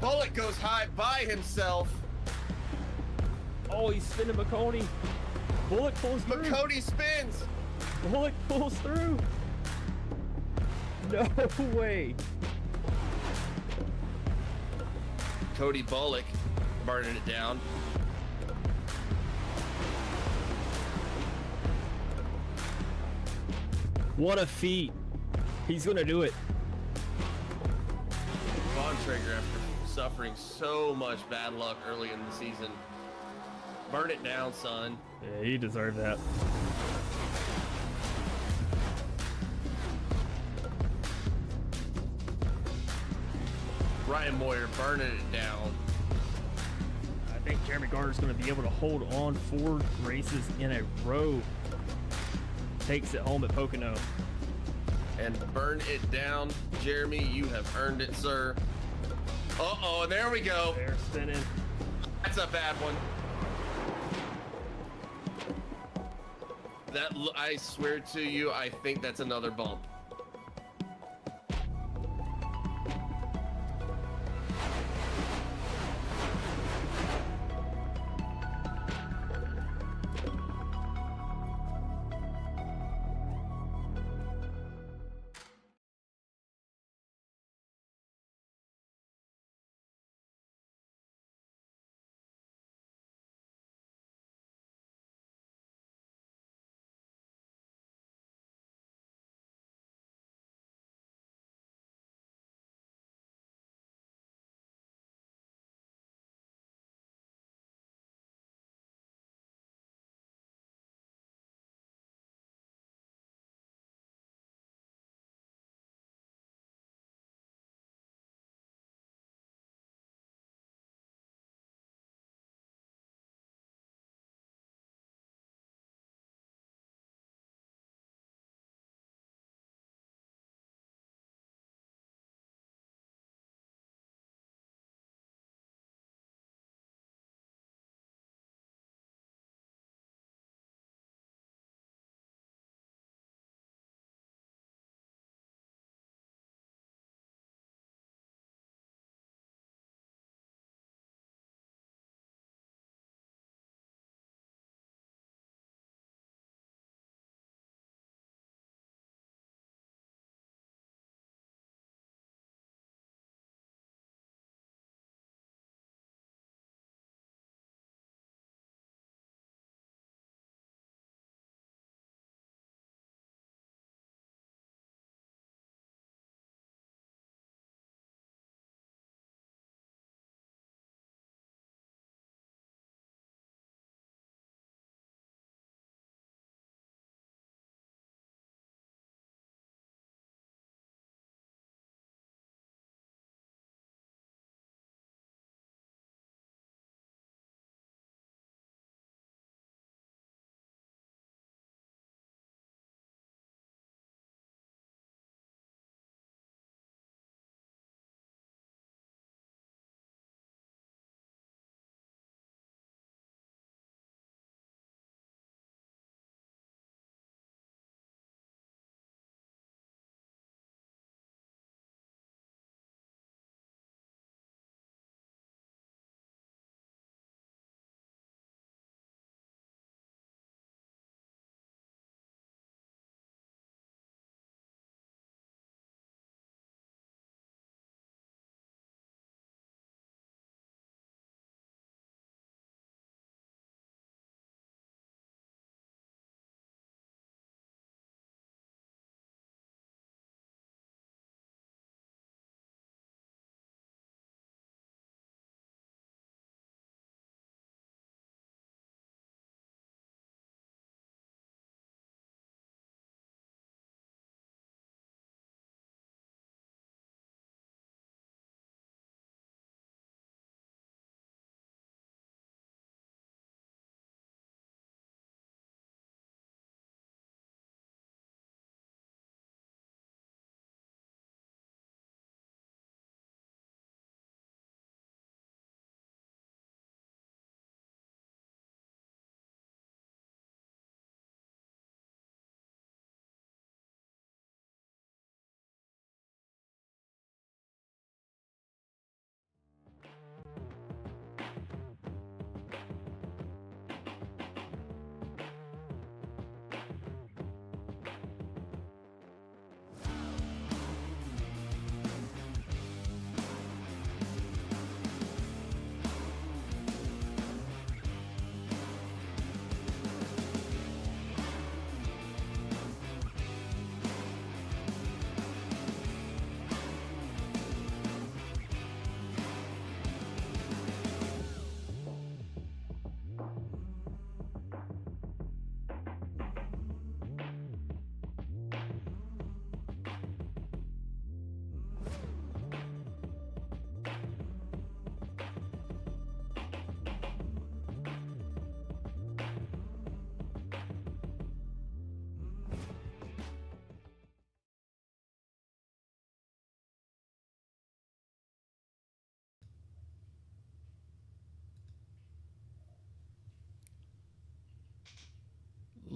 Bullock goes high by himself. Oh, he's spinning McConey. Bullock pulls through. McConey spins. Bullock pulls through. No way. Cody Bullock burning it down. What a feat. He's going to do it. Von Traeger, after suffering so much bad luck early in the season. Burn it down, son. Yeah, he deserved that. Ryan Moyer burning it down. I think Jeremy Garner's going to be able to hold on 4 races in a row. Takes it home at Pocono. And burn it down. Jeremy, you have earned it, sir. Uh-oh, there we go. They're spinning. That's a bad one. That, I swear to you, I think that's another bump.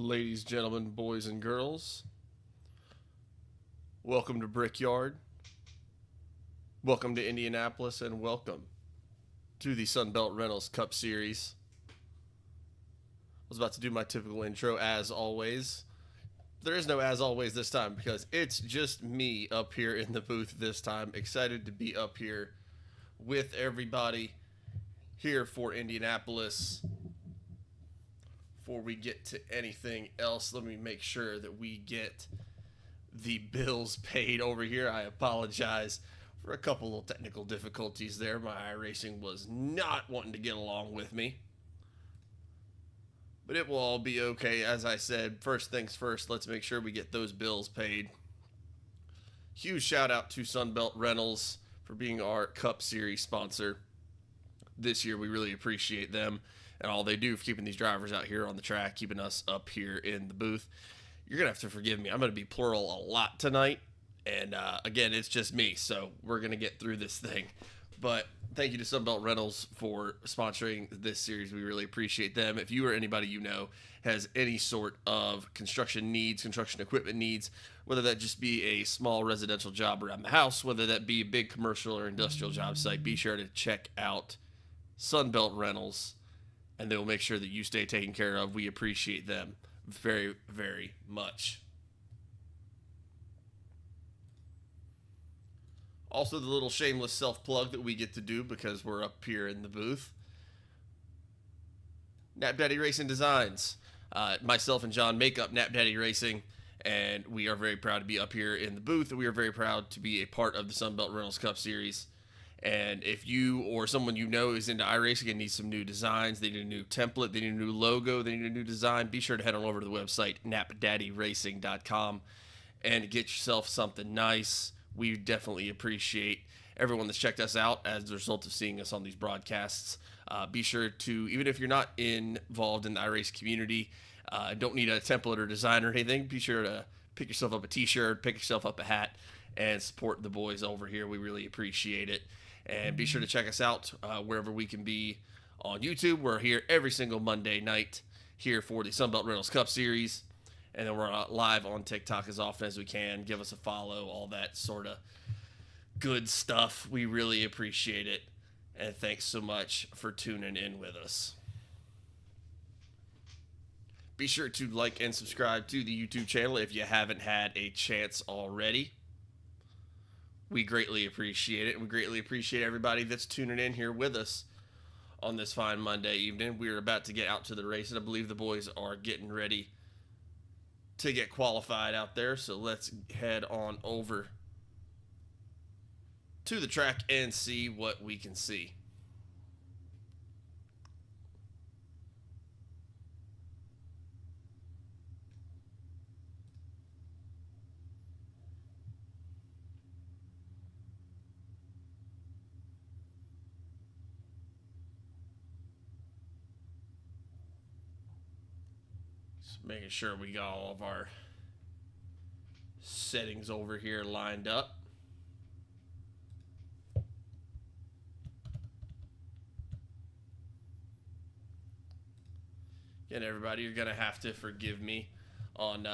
Ladies, gentlemen, boys, and girls, welcome to Brickyard. Welcome to Indianapolis, and welcome to the Sunbelt Rentals Cup Series. I was about to do my typical intro, as always. There is no as always this time because it's just me up here in the booth this time. Excited to be up here with everybody here for Indianapolis. Before we get to anything else, let me make sure that we get the bills paid over here. I apologize for a couple of technical difficulties there. My iRacing was not wanting to get along with me. But it will all be okay. As I said, first things first, let's make sure we get those bills paid. Huge shout out to Sunbelt Rentals for being our Cup Series sponsor this year. We really appreciate them and all they do for keeping these drivers out here on the track, keeping us up here in the booth. You're going to have to forgive me. I'm going to be plural a lot tonight. And again, it's just me, so we're going to get through this thing. But thank you to Sunbelt Rentals for sponsoring this series. We really appreciate them. If you or anybody you know has any sort of construction needs, construction equipment needs, whether that just be a small residential job around the house, whether that be a big commercial or industrial job site, be sure to check out Sunbelt Rentals, and they will make sure that you stay taken care of. We appreciate them very, very much. Also, the little shameless self-plug that we get to do because we're up here in the booth. Knapp Daddy Racing Designs. Myself and John make up Knapp Daddy Racing, and we are very proud to be up here in the booth. We are very proud to be a part of the Sunbelt Rentals Cup Series. And if you or someone you know is into iRacing and needs some new designs, they need a new template, they need a new logo, they need a new design, be sure to head on over to the website, knappdaddyracing.com, and get yourself something nice. We definitely appreciate everyone that's checked us out as a result of seeing us on these broadcasts. Be sure to, even if you're not involved in the iRacing community, don't need a template or design or anything, be sure to pick yourself up a t-shirt, pick yourself up a hat, and support the boys over here. We really appreciate it. And be sure to check us out wherever we can be on YouTube. We're here every single Monday night here for the Sunbelt Rentals Cup Series. And then we're live on TikTok as often as we can. Give us a follow, all that sort of good stuff. We really appreciate it. And thanks so much for tuning in with us. Be sure to like and subscribe to the YouTube channel if you haven't had a chance already. We greatly appreciate it. We greatly appreciate everybody that's tuning in here with us on this fine Monday evening. We are about to get out to the race, and I believe the boys are getting ready to get qualified out there. So let's head on over to the track and see what we can see. Making sure we got all of our settings over here lined up. Again, everybody, you're going to have to forgive me on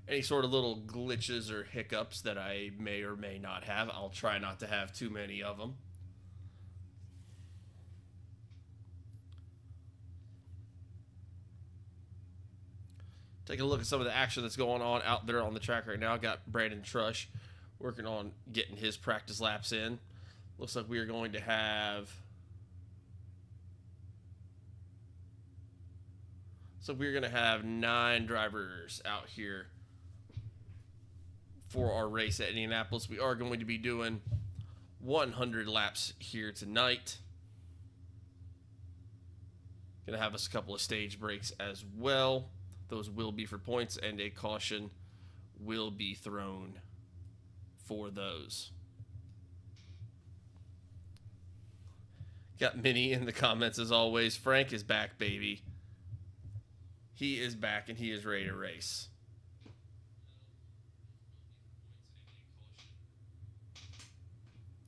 any sort of little glitches or hiccups that I may or may not have. I'll try not to have too many of them. Take a look at some of the action that's going on out there on the track right now. Got Brandon Trush working on getting his practice laps in. Looks like we are going to have... So we're going to have 9 drivers out here for our race at Indianapolis. We are going to be doing 100 laps here tonight. Going to have us a couple of stage breaks as well. Those will be for points, and a caution will be thrown for those. Got Minnie in the comments as always. Frank is back, baby. He is back, and he is ready to race.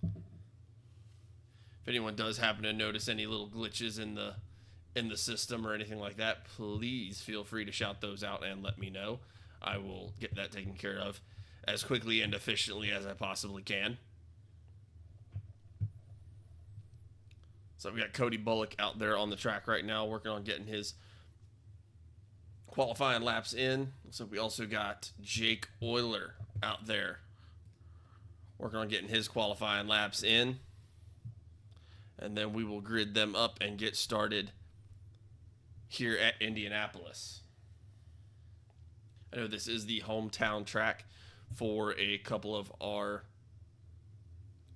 If anyone does happen to notice any little glitches in the in the system or anything like that, please feel free to shout those out and let me know. I will get that taken care of as quickly and efficiently as I possibly can. So we got Cody Bullock out there on the track right now working on getting his qualifying laps in. So we also got Jake Oyler out there working on getting his qualifying laps in. And then we will grid them up and get started here at Indianapolis. I know this is the hometown track for a couple of our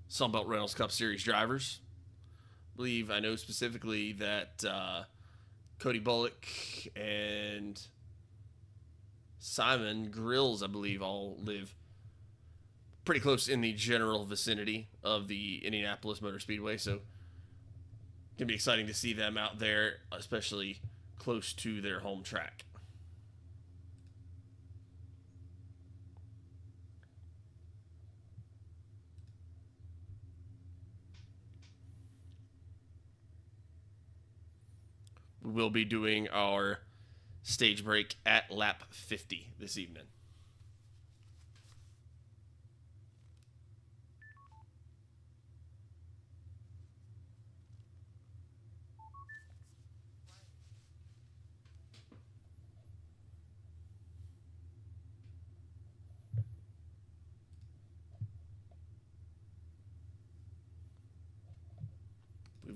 Sunbelt Rentals Cup Series drivers. I know specifically that Cody Bullock and Simon Grills, I believe, all live pretty close in the general vicinity of the Indianapolis Motor Speedway, so it's going to be exciting to see them out there, especially close to their home track. We will be doing our stage break at lap 50 this evening.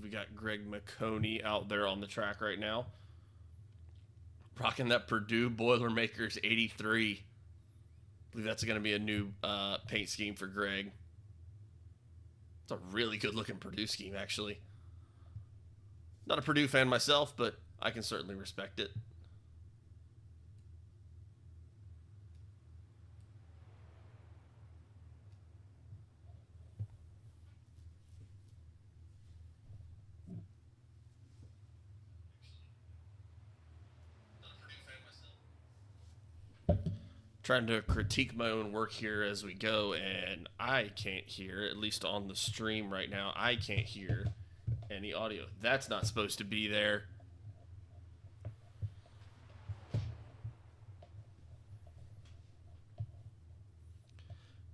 We got Greg McConey out there on the track right now, rocking that Purdue Boilermakers 83. I believe that's going to be a new paint scheme for Greg. It's a really good looking Purdue scheme, actually. Not a Purdue fan myself, but I can certainly respect it. Trying to critique my own work here as we go, and I can't hear, at least on the stream right now, I can't hear any audio. That's not supposed to be there.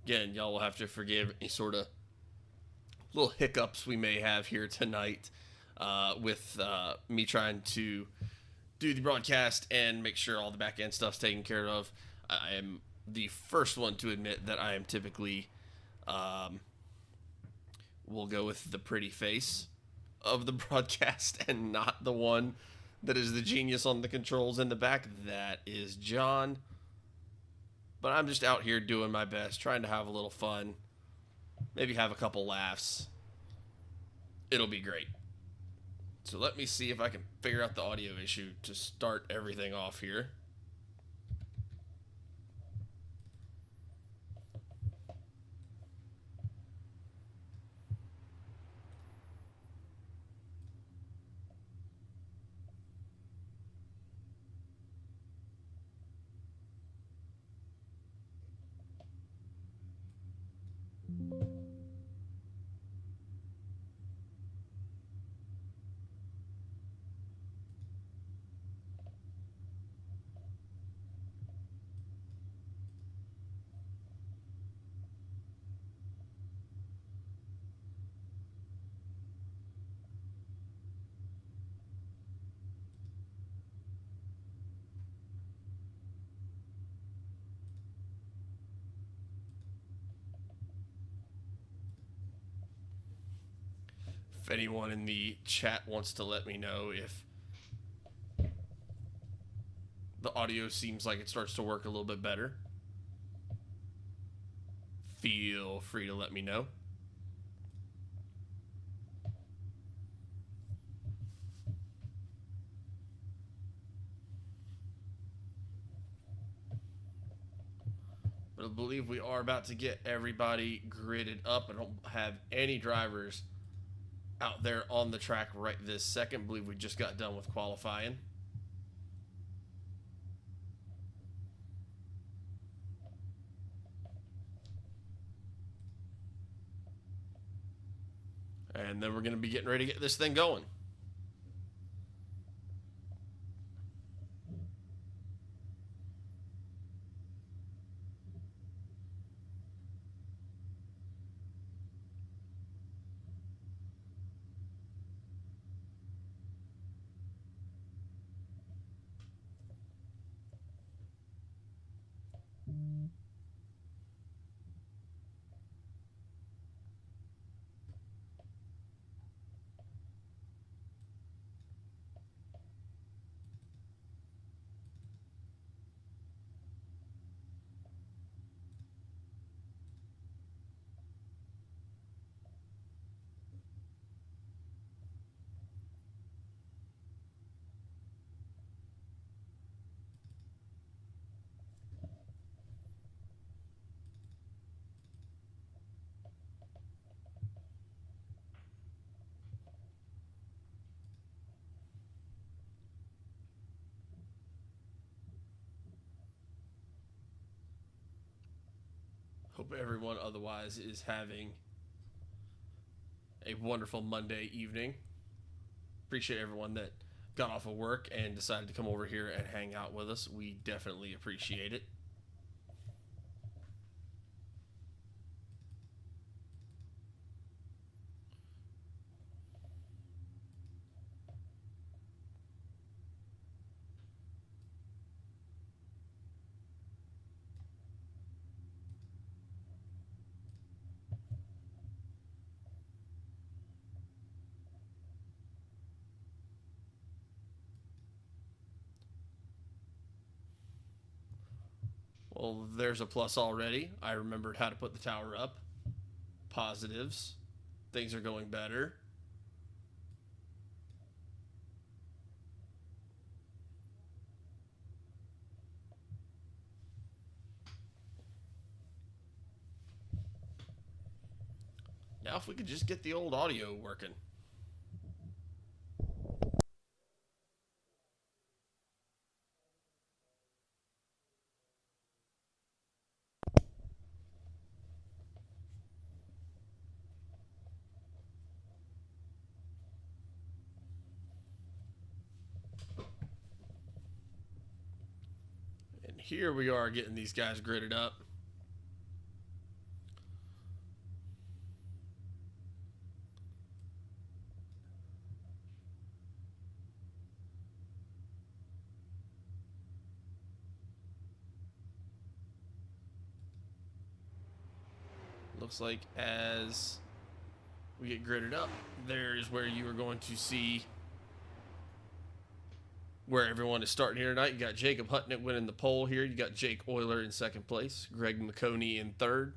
Again, y'all will have to forgive any sort of little hiccups we may have here tonight with me trying to do the broadcast and make sure all the back end stuff's taken care of. I am the first one to admit that I am typically will go with the pretty face of the broadcast and not the one that is the genius on the controls in the back. That is John. But I'm just out here doing my best, trying to have a little fun, maybe have a couple laughs. It'll be great. So let me see if I can figure out the audio issue to start everything off here. If anyone in the chat wants to let me know if the audio seems like it starts to work a little bit better, feel free to let me know. But I believe we are about to get everybody gridded up. I don't have any drivers out there on the track right this second. I believe we just got done with qualifying. And then we're going to be getting ready to get this thing going. Hope everyone otherwise is having a wonderful Monday evening. Appreciate everyone that got off of work and decided to come over here and hang out with us. We definitely appreciate it. Well, there's a plus already. I remembered how to put the tower up. Positives. Things are going better. Now if we could just get the old audio working. And here we are getting these guys gridded up. Looks like as we get gridded up, there is where you are going to see where everyone is starting here tonight. You got Jacob Hutnick winning the pole here. You got Jake Oyler in second place, Greg McConey in third,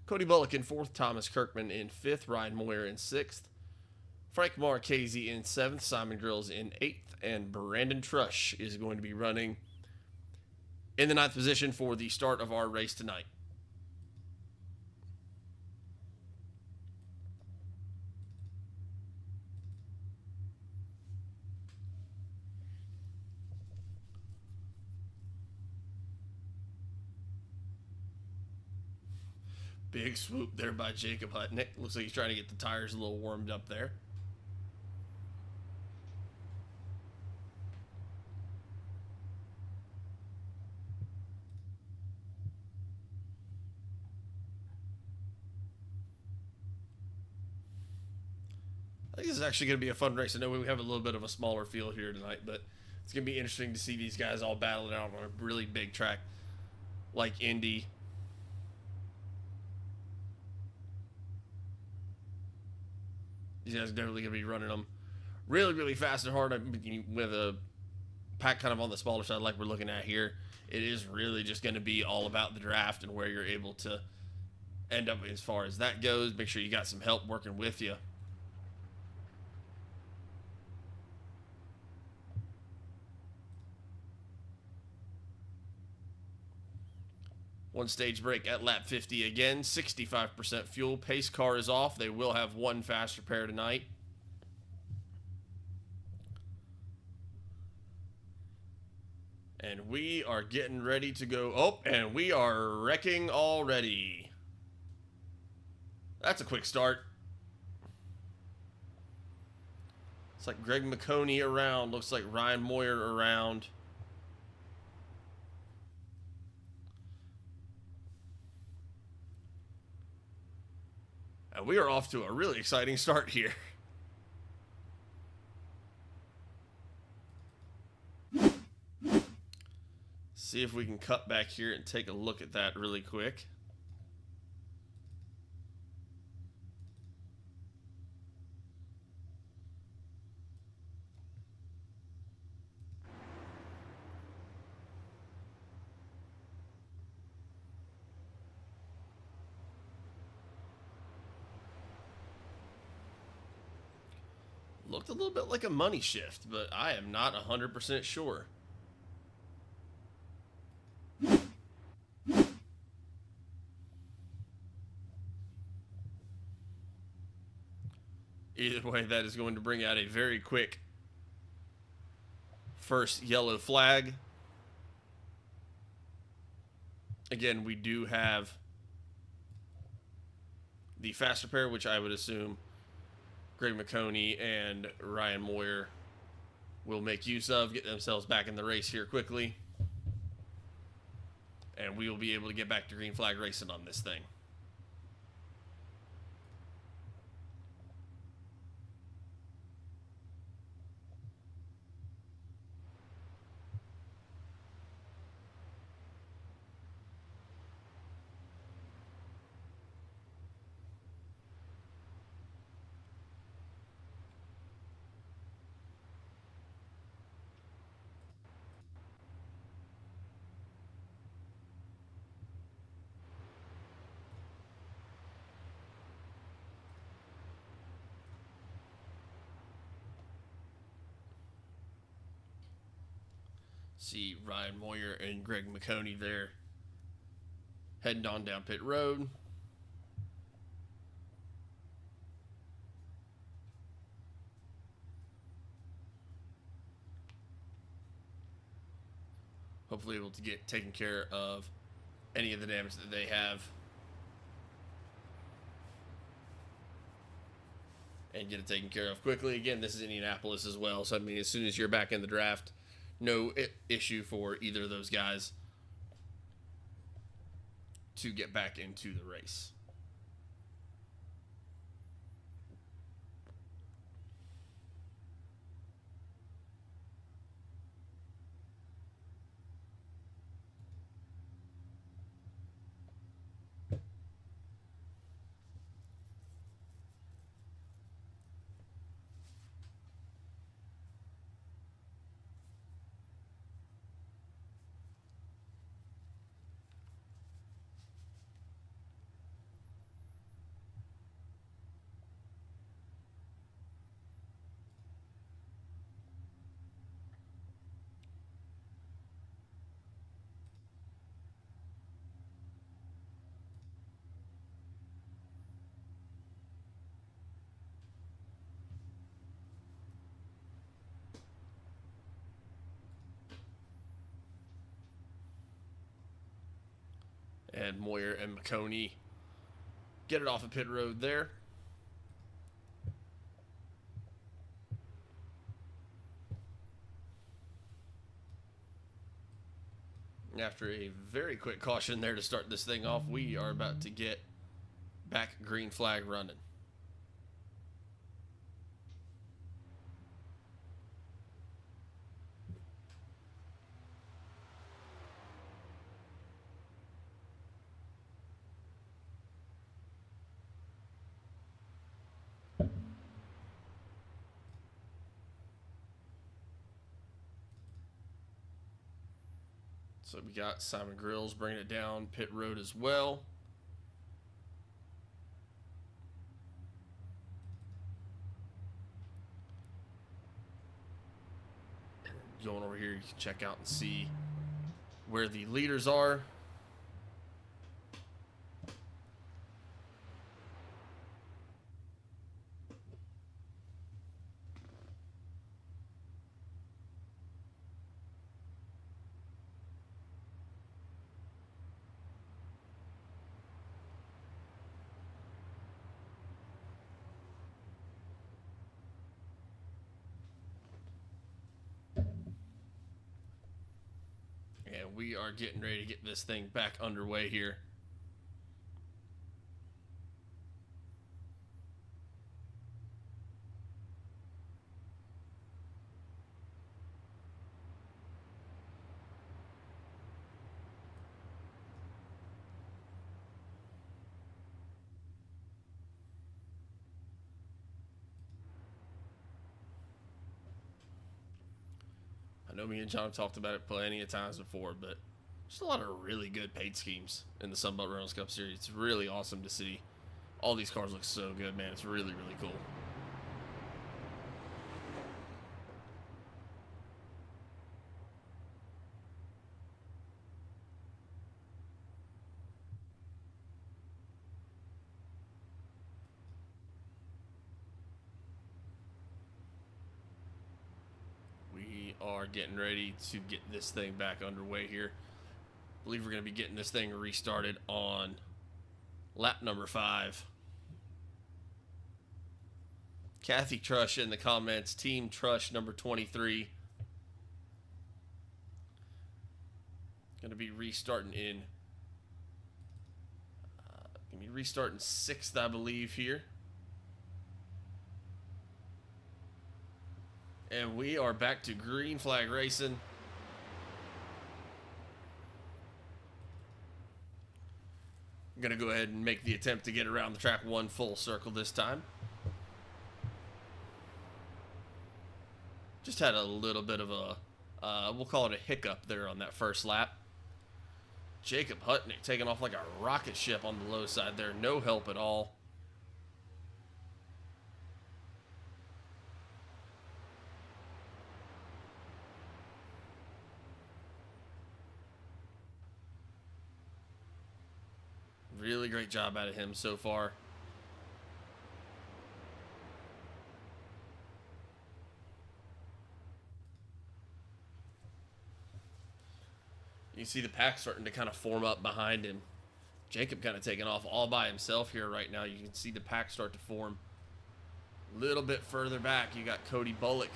Cody Bullock in fourth, Thomas Kirkman in fifth, Ryan Moyer in sixth, Frank Marchese in seventh, Simon Grills in eighth, and Brandon Trush is going to be running in the ninth position for the start of our race tonight. Big swoop there by Jacob Hutnick. Looks like he's trying to get the tires a little warmed up there. I think this is actually going to be a fun race. I know we have a little bit of a smaller field here tonight, but it's going to be interesting to see these guys all battling out on a really big track like Indy. These guys are definitely going to be running them really, really fast and hard with a pack kind of on the smaller side like we're looking at here. It is really just going to be all about the draft and where you're able to end up as far as that goes. Make sure you got some help working with you. One stage break at lap 50 again, 65% fuel. Pace car is off. They will have one fast repair tonight. And we are getting ready to go. Oh, and we are wrecking already. That's a quick start. Looks like Greg McConey around. Looks like Ryan Moyer around. And we are off to a really exciting start here. See if we can cut back here and take a look at that really quick. Looked a little bit like a money shift, but I am not 100% sure. Either way, that is going to bring out a very quick first yellow flag. Again, we do have the faster pair, which I would assume Greg McConey and Ryan Moyer will make use of, get themselves back in the race here quickly. And we will be able to get back to green flag racing on this thing. See Ryan Moyer and Greg McConey there heading on down pit road. Hopefully able to get taken care of any of the damage that they have and get it taken care of quickly. Again, this is Indianapolis as well, so I mean, as soon as you're back in the draft, no issue for either of those guys to get back into the race. And Moyer and McConey get it off of pit road there. After a very quick caution there to start this thing off, we are about to get back green flag running. So we got Simon Grills bringing it down pit road as well. Going over here, you can check out and see where the leaders are. And we are getting ready to get this thing back underway here. I know me and John have talked about it plenty of times before, but there's a lot of really good paint schemes in the Sunbelt Rentals Cup Series. It's really awesome to see. All these cars look so good, man. It's really, really cool. Are getting ready to get this thing back underway here. I believe we're going to be getting this thing restarted on lap number 5. Kathy Trush in the comments. Team Trush number 23. Going to be restarting in. Going to be restarting 6th, I believe, here. And we are back to green flag racing. I'm going to go ahead and make the attempt to get around the track one full circle this time. Just had a little bit of a, we'll call it a hiccup there on that first lap. Jacob Hutnick taking off like a rocket ship on the low side there. No help at all. Really great job out of him so far. You can see the pack starting to kind of form up behind him. Jacob kind of taking off all by himself here right now. You can see the pack start to form. A little bit further back, you got Cody Bullock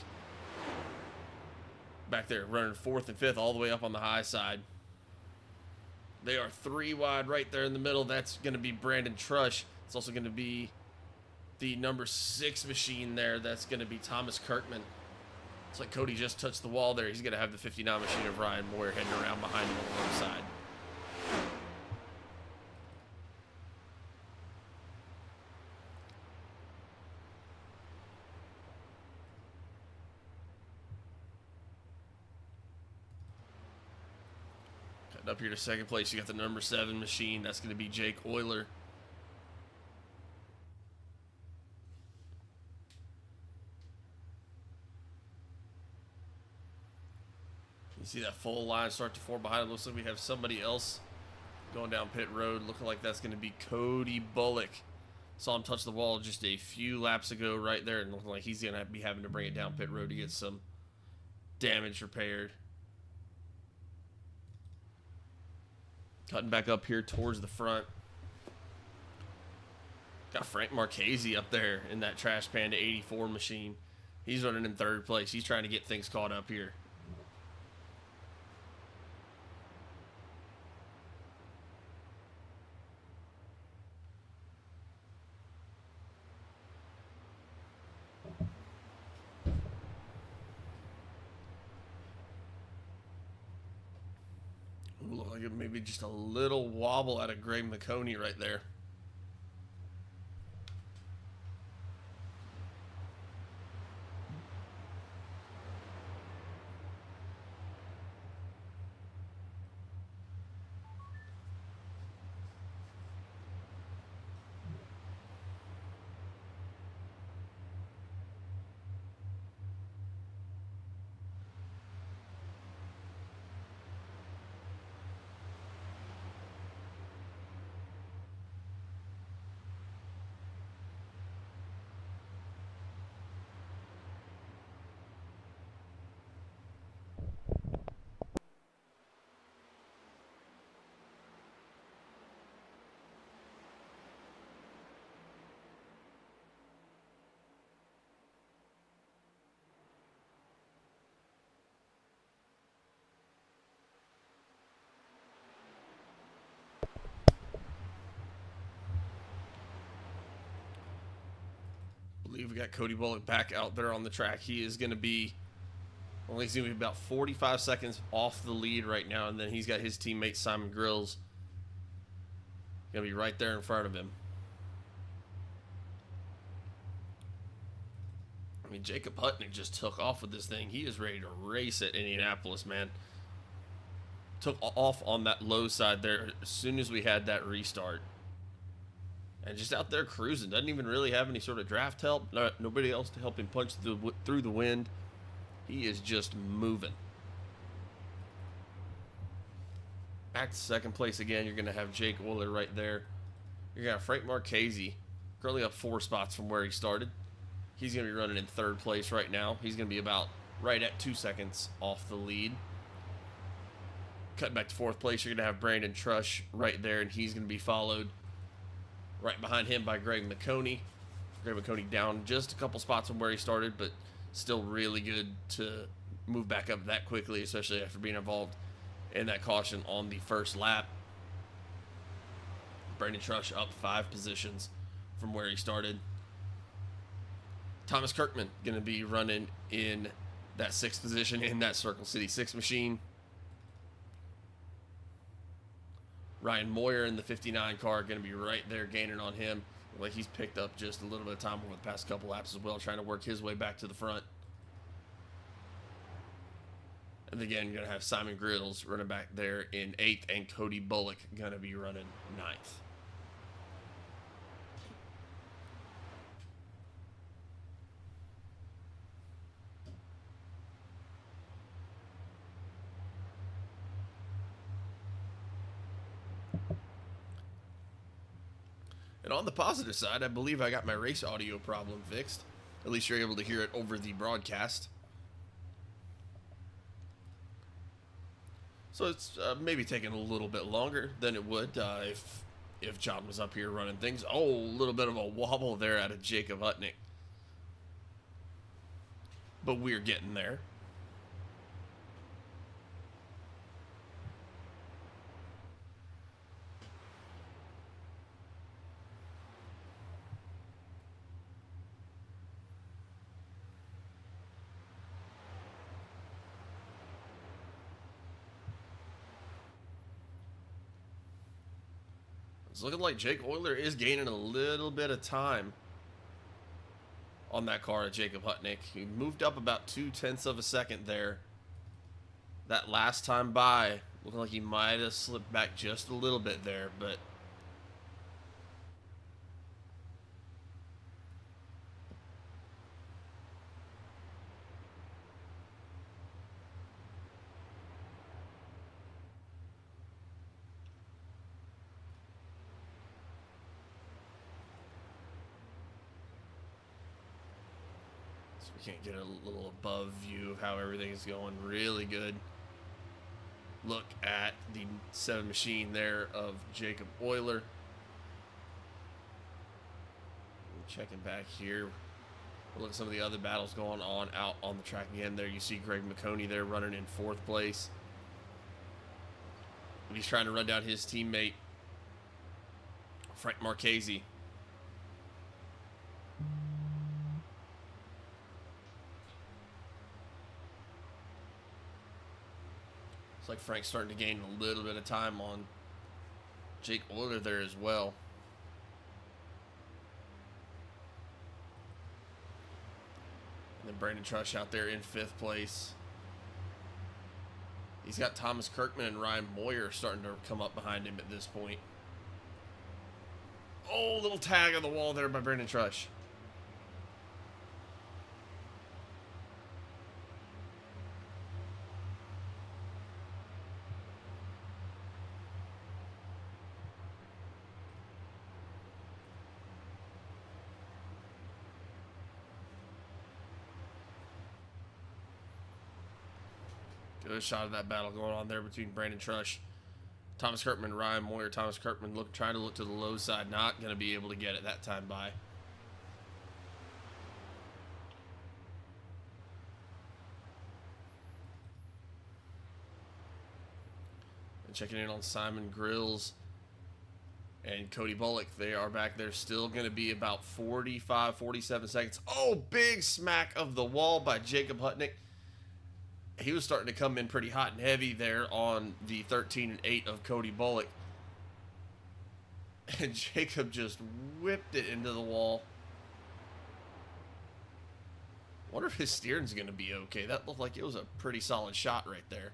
back there running 4th and 5th all the way up on the high side. They are 3 wide right there in the middle. That's going to be Brandon Trush. It's also going to be the number 6 machine there. That's going to be Thomas Kirkman. It's like Cody just touched the wall there. He's going to have the 59 machine of Ryan Moyer heading around behind him on the other side. Cutting up here to 2nd place, you got the number 7 machine. That's going to be Jake Oyler. You see that full line start to form behind him. Looks like we have somebody else going down pit road. Looking like that's going to be Cody Bullock. Saw him touch the wall just a few laps ago right there, and looking like he's going to be having to bring it down pit road to get some damage repaired. Cutting back up here towards the front. Got Frank Marchese up there in that Trash Panda 84 machine. He's running in 3rd place. He's trying to get things caught up here. Look like maybe just a little wobble out of Greg McConey right there. I believe we got Cody Bullock back out there on the track. He is going to be, well, he's going to be about 45 seconds off the lead right now, and then he's got his teammate Simon Grills going to be right there in front of him. I mean, Jacob Hutnick just took off with this thing. He is ready to race at Indianapolis, man. Took off on that low side there as soon as we had that restart. And just out there cruising. Doesn't even really have any sort of draft help. Nobody else to help him punch through the wind. He is just moving. Back to 2nd place again. You're going to have Jake Oyler right there. You're going to have Frank Marchese currently up 4 spots from where he started. He's going to be running in 3rd place right now. He's going to be about right at 2 seconds off the lead. Cutting back to 4th place, you're going to have Brandon Trush right there, and he's going to be followed right behind him by Greg McConey. Greg McConey down just a couple spots from where he started, but still really good to move back up that quickly, especially after being involved in that caution on the first lap. Brandon Trush up 5 positions from where he started. Thomas Kirkman going to be running in that 6th position in that Circle City 6 machine. Ryan Moyer in the 59 car going to be right there gaining on him. Like he's picked up just a little bit of time over the past couple laps as well, trying to work his way back to the front. And again, going to have Simon Grills running back there in 8th, and Cody Bullock going to be running 9th. And on the positive side, I believe I got my race audio problem fixed. At least you're able to hear it over the broadcast. So it's maybe taking a little bit longer than it would if John was up here running things. Oh, a little bit of a wobble there out of Jacob Hutnick. But we're getting there. It's looking like Jake Oyler is gaining a little bit of time on that car of Jacob Hutnick. He moved up about 0.2 of a second there. That last time by, looking like he might have slipped back just a little bit there, but we can't get a little above view of how everything is going. Really good look at the 7 machine there of Jacob Oyler. Checking back here. Look at some of the other battles going on out on the track again. There you see Greg McConey there running in 4th place. He's trying to run down his teammate Frank Marchese. Like Frank's starting to gain a little bit of time on Jake Oyler there as well. And then Brandon Trush out there in 5th place. He's got Thomas Kirkman and Ryan Moyer starting to come up behind him at this point. Oh, little tag on the wall there by Brandon Trush. Good shot of that battle going on there between Brandon Trush, Thomas Kirkman, Ryan Moyer. Thomas Kirkman trying to look to the low side, not going to be able to get it that time by. And checking in on Simon Grills and Cody Bullock. They are back there, still going to be about 45, 47 seconds. Oh, big smack of the wall by Jacob Hutnick. He was starting to come in pretty hot and heavy there on the 13 and 8 of Cody Bullock. And Jacob just whipped it into the wall. Wonder if his steering's going to be okay. That looked like it was a pretty solid shot right there.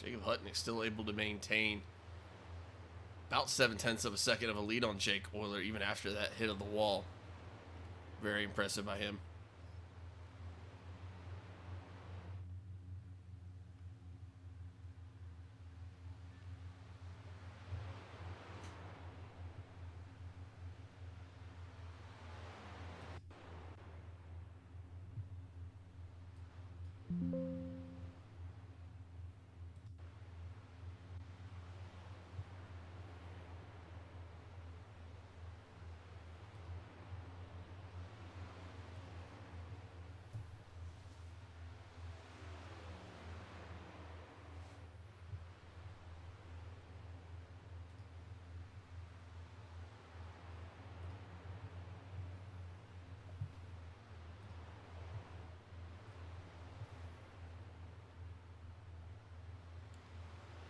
Jacob Hutnick still able to maintain about 0.7 of a second of a lead on Jake Oyler even after that hit of the wall. Very impressive by him.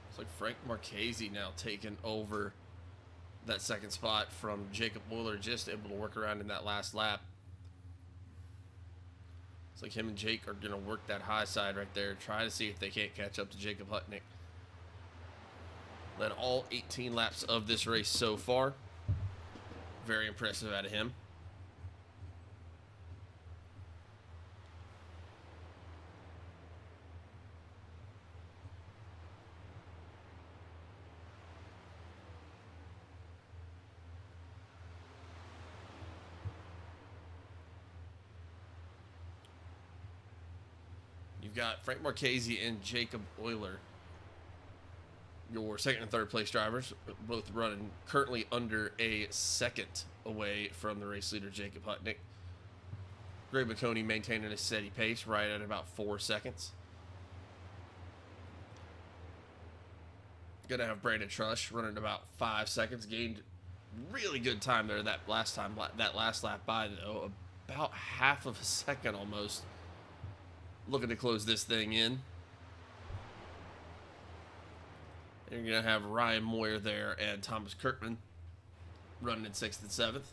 It's like Frank Marchese now taking over that second spot from Jacob Oyler, just able to work around in that last lap. It's like him and Jake are going to work that high side right there, try to see if they can't catch up to Jacob Hutnick. Led all 18 laps of this race so far. Very impressive out of him. You've got Frank Marchese and Jacob Oyler, your second and third place drivers, both running currently under a second away from the race leader, Jacob Hutnick. Greg McConey maintaining a steady pace right at about 4 seconds. Gonna have Brandon Trush running about 5 seconds. Gained really good time there that last lap by, though. About half of a second almost. Looking to close this thing in. And you're going to have Ryan Moyer there and Thomas Kirkman running in 6th and 7th.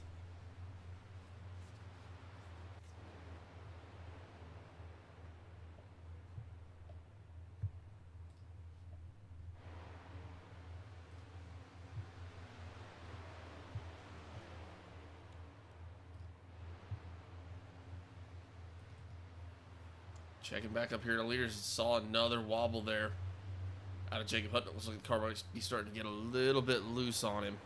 Checking back up here to leaders, saw another wobble there out of Jacob Hutnick. Looks like the car might be starting to get a little bit loose on him.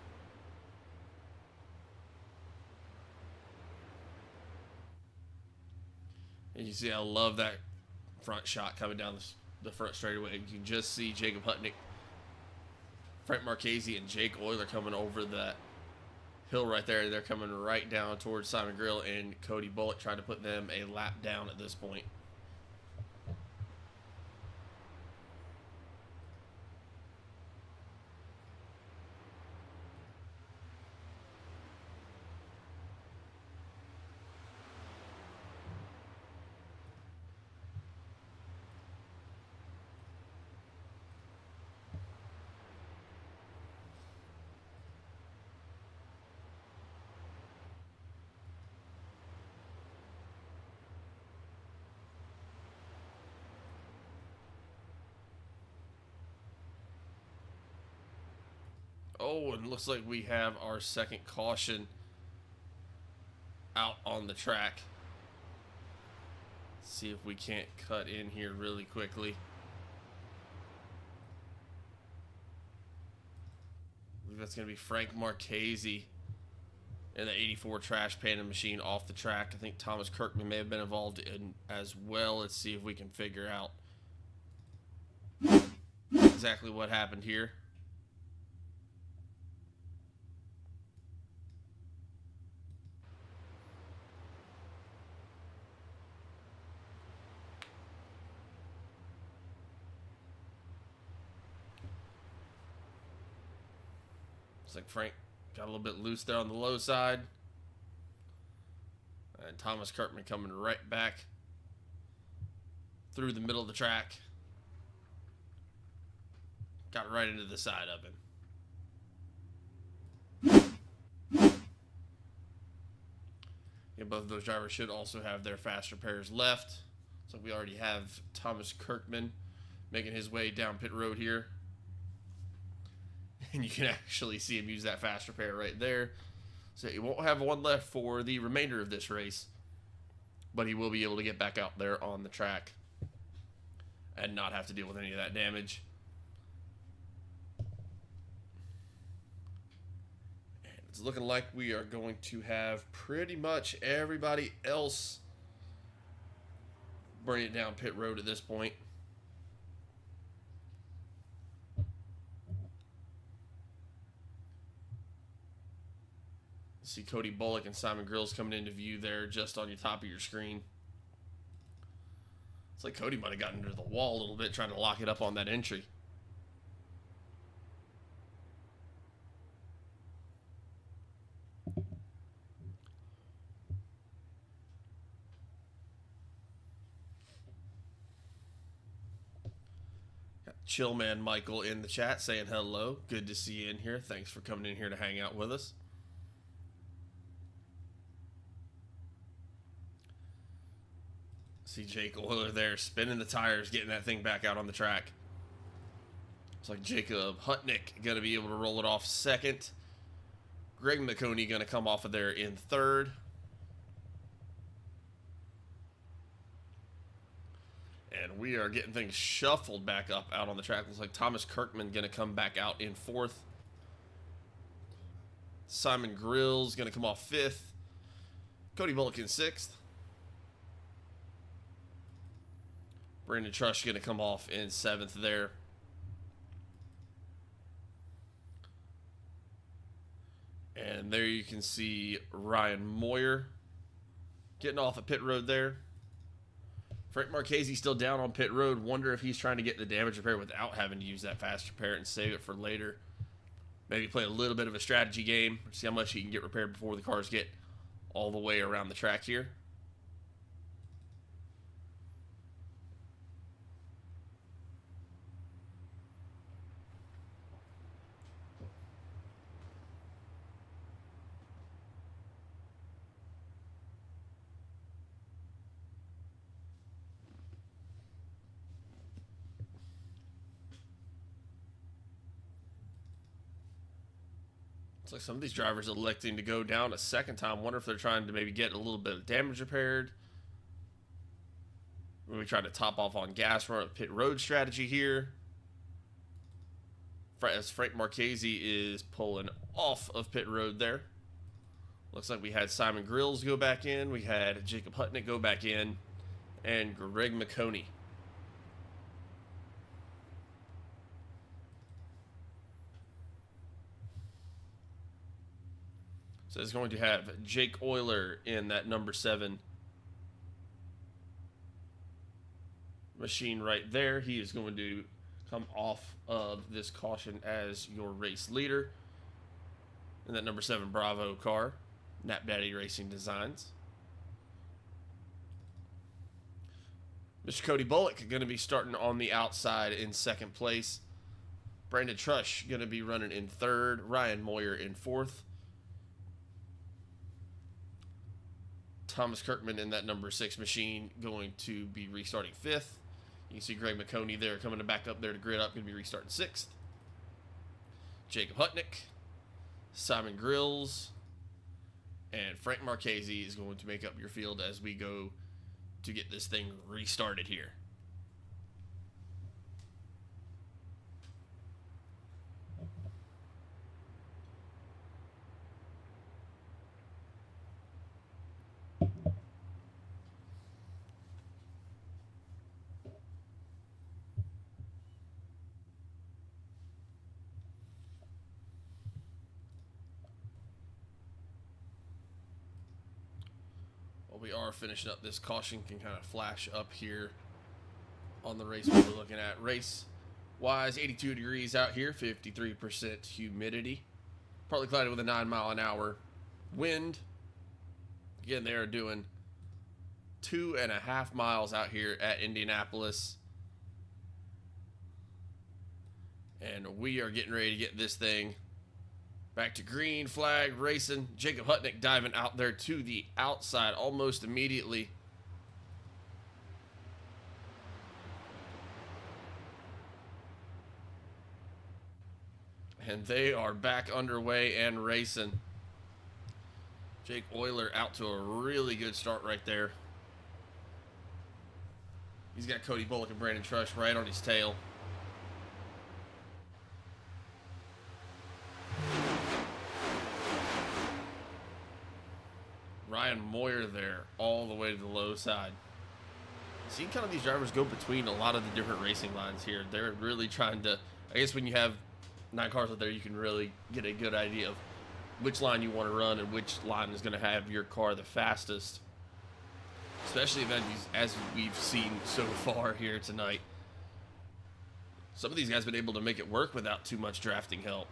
And you see, I love that front shot coming down the front straightaway. You can just see Jacob Hutnick, Frank Marchese, and Jake Oyler coming over that hill right there. They're coming right down towards Simon Grill and Cody Bullock, trying to put them a lap down at this point. Oh, and looks like we have our second caution out on the track. See if we can't cut in here really quickly. I believe that's going to be Frank Marchese and the 84 trash panning machine off the track. I think Thomas Kirkman may have been involved in as well. Let's see if we can figure out exactly what happened here. Looks like Frank got a little bit loose there on the low side. And Thomas Kirkman coming right back through the middle of the track. Got right into the side of him. Yeah, both of those drivers should also have their faster pairs left. So we already have Thomas Kirkman making his way down pit road here. And you can actually see him use that fast repair right there. So he won't have one left for the remainder of this race, but he will be able to get back out there on the track and not have to deal with any of that damage. And it's looking like we are going to have pretty much everybody else bring it down pit road at this point. See Cody Bullock and Simon Grills coming into view there just on your top of your screen. It's like Cody might have gotten into the wall a little bit trying to lock it up on that entry. Got Chillman Michael in the chat saying hello. Good to see you in here. Thanks for coming in here to hang out with us. See Jake Oyler there spinning the tires, getting that thing back out on the track. It's like Jacob Hutnick going to be able to roll it off second. Greg McConey going to come off of there in third. And we are getting things shuffled back up out on the track. Looks like Thomas Kirkman going to come back out in fourth. Simon Grills going to come off fifth. Cody Bullock in sixth. Brandon Trush going to come off in seventh there. And there you can see Ryan Moyer getting off at pit road there. Frank Marchese still down on pit road. Wonder if he's trying to get the damage repair without having to use that fast repair and save it for later. Maybe play a little bit of a strategy game. See how much he can get repaired before the cars get all the way around the track here. It's like some of these drivers electing to go down a second time. Wonder if they're trying to maybe get a little bit of damage repaired. Maybe try to top off on gas, run a pit road strategy here. As Frank Marchese is pulling off of pit road there. Looks like we had Simon Grills go back in. We had Jacob Hutnick go back in. And Greg McConey. So it's going to have Jake Oyler in that number 7 machine right there. He is going to come off of this caution as your race leader in that number 7 Bravo car, Knapp Daddy Racing Designs. Mr. Cody Bullock going to be starting on the outside in second place. Brandon Trush going to be running in third. Ryan Moyer in fourth. Thomas Kirkman in that number 6 machine going to be restarting 5th. You can see Greg McConey there coming back up there to grid up, going to be restarting 6th. Jacob Hutnick, Simon Grills, and Frank Marchese is going to make up your field as we go to get this thing restarted here. We are finishing up this caution, can kind of flash up here on the race we're looking at. Race wise, 82 degrees out here, 53% humidity, partly cloudy with a 9-mile-an-hour wind. Again, they are doing 2.5 miles out here at Indianapolis, and we are getting ready to get this thing back to green flag racing. Jacob Hutnick diving out there to the outside almost immediately. And they are back underway and racing. Jake Oyler out to a really good start right there. He's got Cody Bullock and Brandon Trush right on his tail. Ryan Moyer there, all the way to the low side. See kind of these drivers go between a lot of the different racing lines here. They're really trying to, I guess when you have 9 cars out there, you can really get a good idea of which line you want to run and which line is going to have your car the fastest. Especially as we've seen so far here tonight. Some of these guys have been able to make it work without too much drafting help.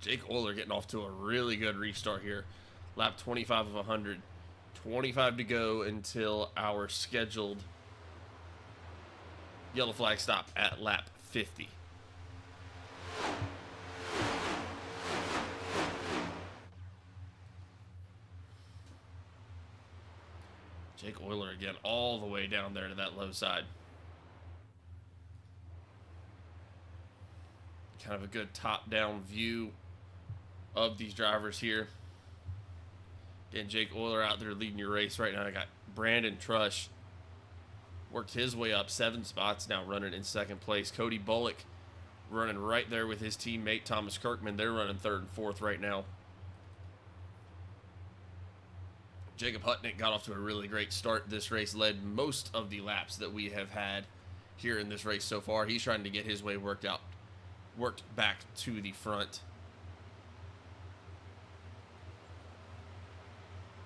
Jake Oyler getting off to a really good restart here. Lap 25 of 100. 25 to go until our scheduled yellow flag stop at lap 50. Jake Oyler again all the way down there to that low side. Kind of a good top-down view of these drivers here. Again, Jake Oyler out there leading your race right now. I got Brandon Trush. Worked his way up 7 spots now, running in 2nd place. Cody Bullock running right there with his teammate Thomas Kirkman. They're running 3rd and 4th right now. Jacob Hutnick got off to a really great start. This race led most of the laps that we have had here in this race so far. He's trying to get his way worked back to the front.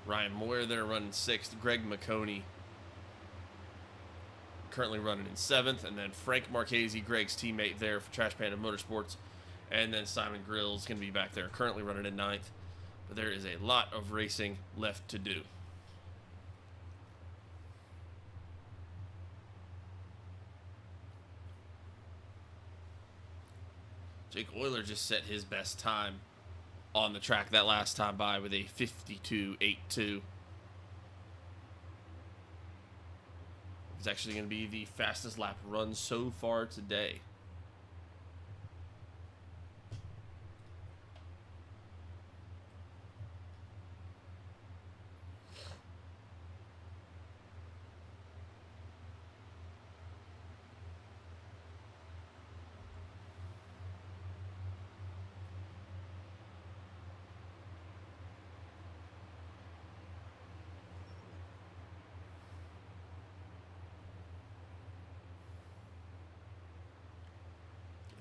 Ryan Moyer there running 6th. Greg McConey currently running in 7th. And then Frank Marchese, Greg's teammate there for Trash Panda Motorsports. And then Simon Grill's going to be back there, currently running in 9th. But there is a lot of racing left to do. Jake Oyler just set his best time on the track that last time by with a 52.82. It's actually going to be the fastest lap run so far today.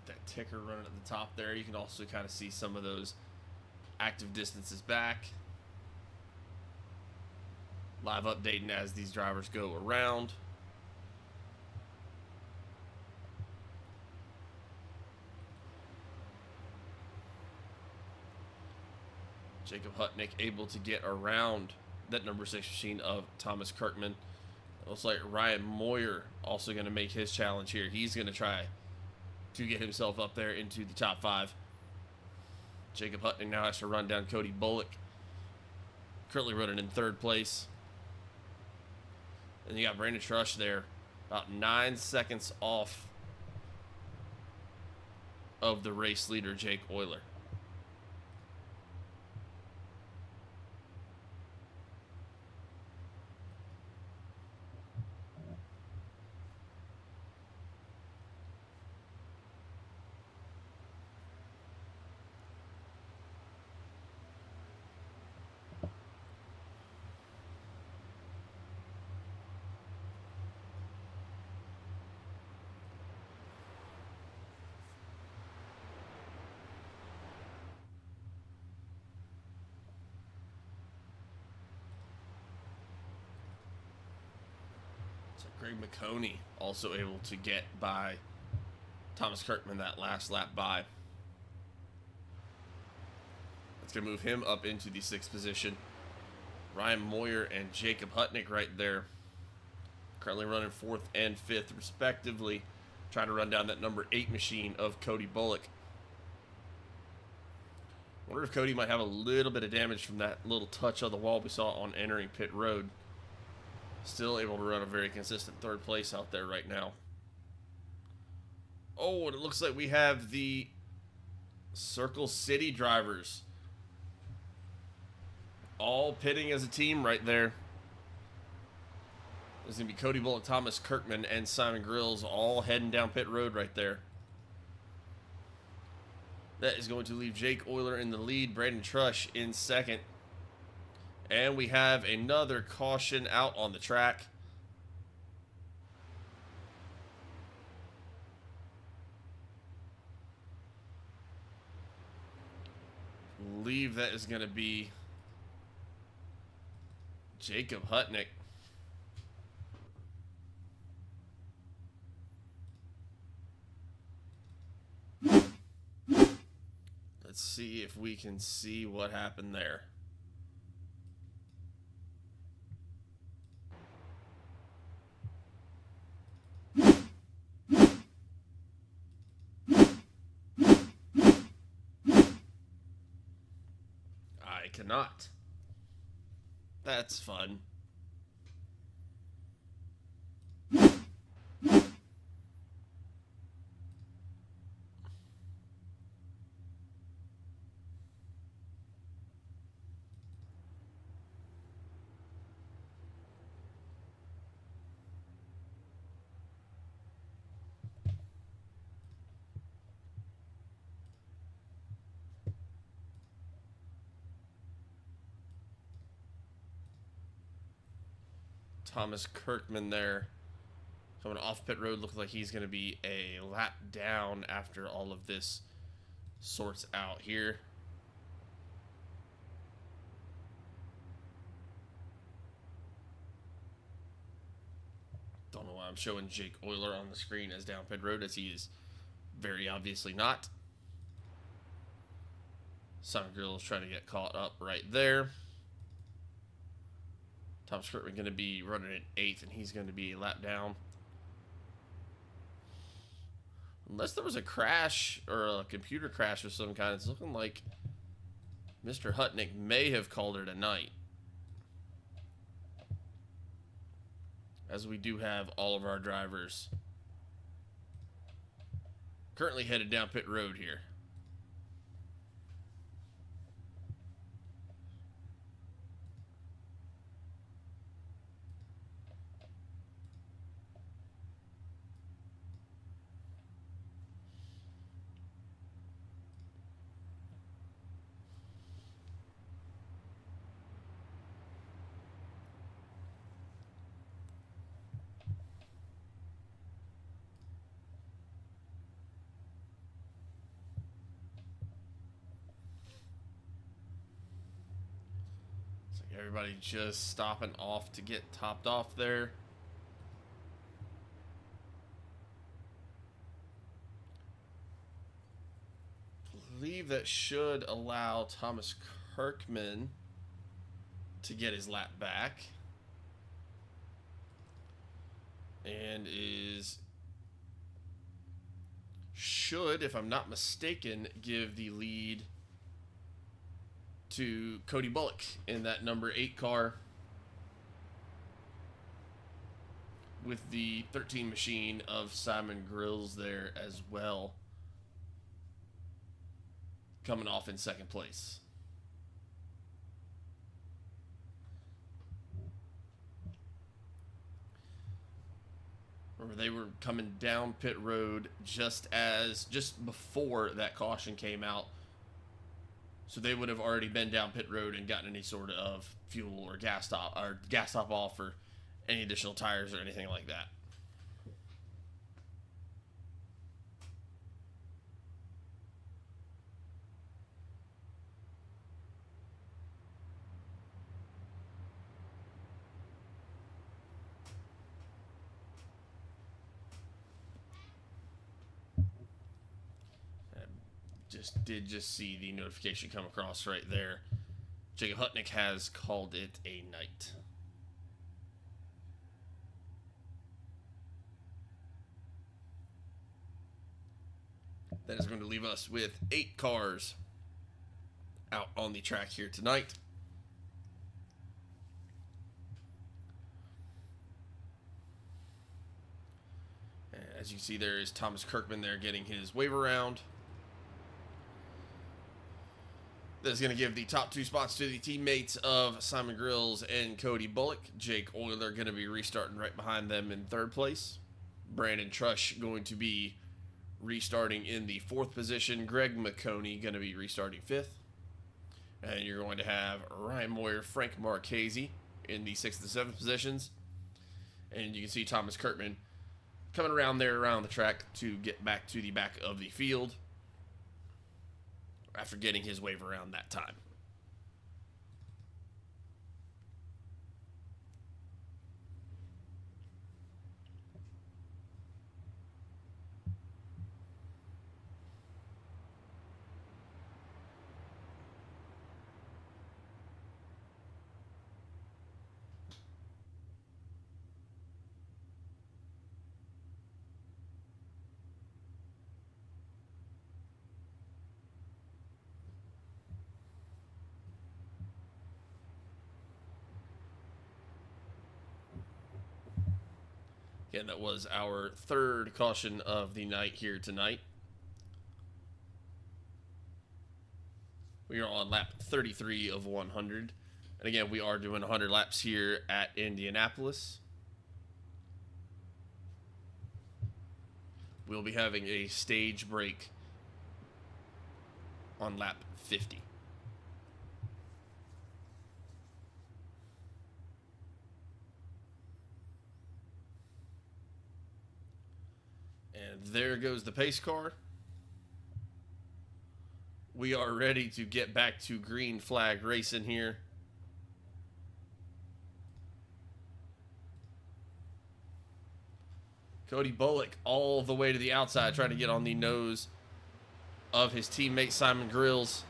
That ticker running at the top there. You can also kind of see some of those active distances back. Live updating as these drivers go around. Jacob Hutnick able to get around that number 6 machine of Thomas Kirkman. It looks like Ryan Moyer also going to make his challenge here. He's going to try to get himself up there into the top 5. Jacob Hutnick now has to run down Cody Bullock, currently running in 3rd place. And you got Brandon Trush there, about 9 seconds off of the race leader, Jake Oyler. Greg McConey also able to get by Thomas Kirkman that last lap by. That's going to move him up into the 6th position. Ryan Moyer and Jacob Hutnick right there. Currently running 4th and 5th respectively. Trying to run down that number 8 machine of Cody Bullock. Wonder if Cody might have a little bit of damage from that little touch of the wall we saw on entering pit road. Still able to run a very consistent third place out there right now. Oh, and it looks like we have the Circle City drivers all pitting as a team right there. There's going to be Cody Bullock, Thomas Kirkman, and Simon Grills all heading down pit road right there. That is going to leave Jake Oyler in the lead, Brandon Trush in second. And we have another caution out on the track. I believe that is going to be Jacob Hutnick. Let's see if we can see what happened there. I cannot. That's fun. Thomas Kirkman there coming off pit road. Looks like he's going to be a lap down after all of this sorts out here. Don't know why I'm showing Jake Oyler on the screen as down pit road, as he is very obviously not. Simon Grills trying to get caught up right there. Thomas Kirkman going to be running in 8th, and he's going to be a lap down. Unless there was a crash or a computer crash of some kind, it's looking like Mr. Hutnick may have called it a night. As we do have all of our drivers currently headed down pit road here. Everybody just stopping off to get topped off there. I believe that should allow Thomas Kirkman to get his lap back. And should, if I'm not mistaken, give the lead to Cody Bullock in that number 8 car, with the 13 machine of Simon Grills there as well, coming off in 2nd place. Remember, they were coming down pit road just before that caution came out. So they would have already been down pit road and gotten any sort of fuel or gas top off, or any additional tires or anything like that. Did see the notification come across right there. Jacob Hutnick has called it a night. That is going to leave us with 8 cars out on the track here tonight. As you see, there is Thomas Kirkman there getting his wave around. That's going to give the top 2 spots to the teammates of Simon Grills and Cody Bullock. Jake Oyler going to be restarting right behind them in 3rd place. Brandon Trush going to be restarting in the 4th position. Greg McConey going to be restarting 5th. And you're going to have Ryan Moyer, Frank Marchese in the 6th and 7th positions. And you can see Thomas Kirkman coming around the track to get back to the back of the field after getting his wave around that time. Again, that was our 3rd caution of the night here tonight. We are on lap 33 of 100. And again, we are doing 100 laps here at Indianapolis. We'll be having a stage break on lap 50. And there goes the pace car. We are ready to get back to green flag racing here. Cody Bullock all the way to the outside trying to get on the nose of his teammate Simon Grills.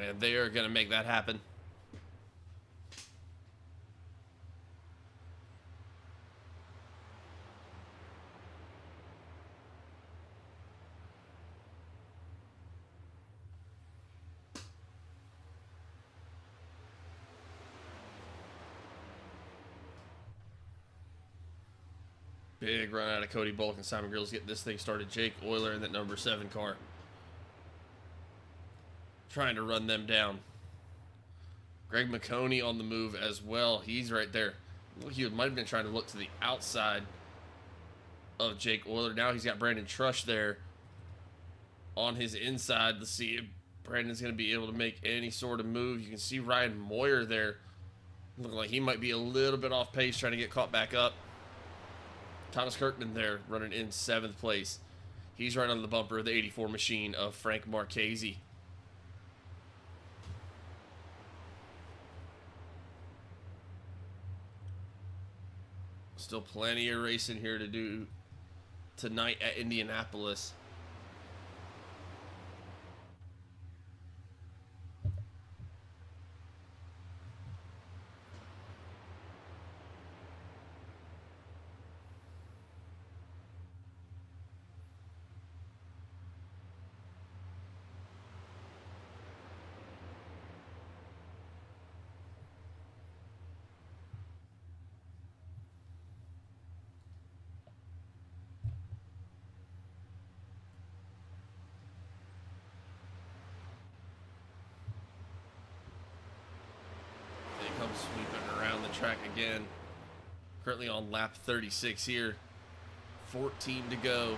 And they are going to make that happen. Big run out of Cody Bullock and Simon Grills getting this thing started. Jake Oyler in that number 7 car, trying to run them down. Greg McConey on the move as well. He's right there. He might have been trying to look to the outside of Jake Oyler. Now he's got Brandon Trush there on his inside. Let's see if Brandon's going to be able to make any sort of move. You can see Ryan Moyer there. Looking like he might be a little bit off pace, trying to get caught back up. Thomas Kirkman there running in 7th place. He's right on the bumper of the 84 machine of Frank Marchese. Still plenty of racing here to do tonight at Indianapolis. Sweeping around the track again. Currently on lap 36 here. 14 to go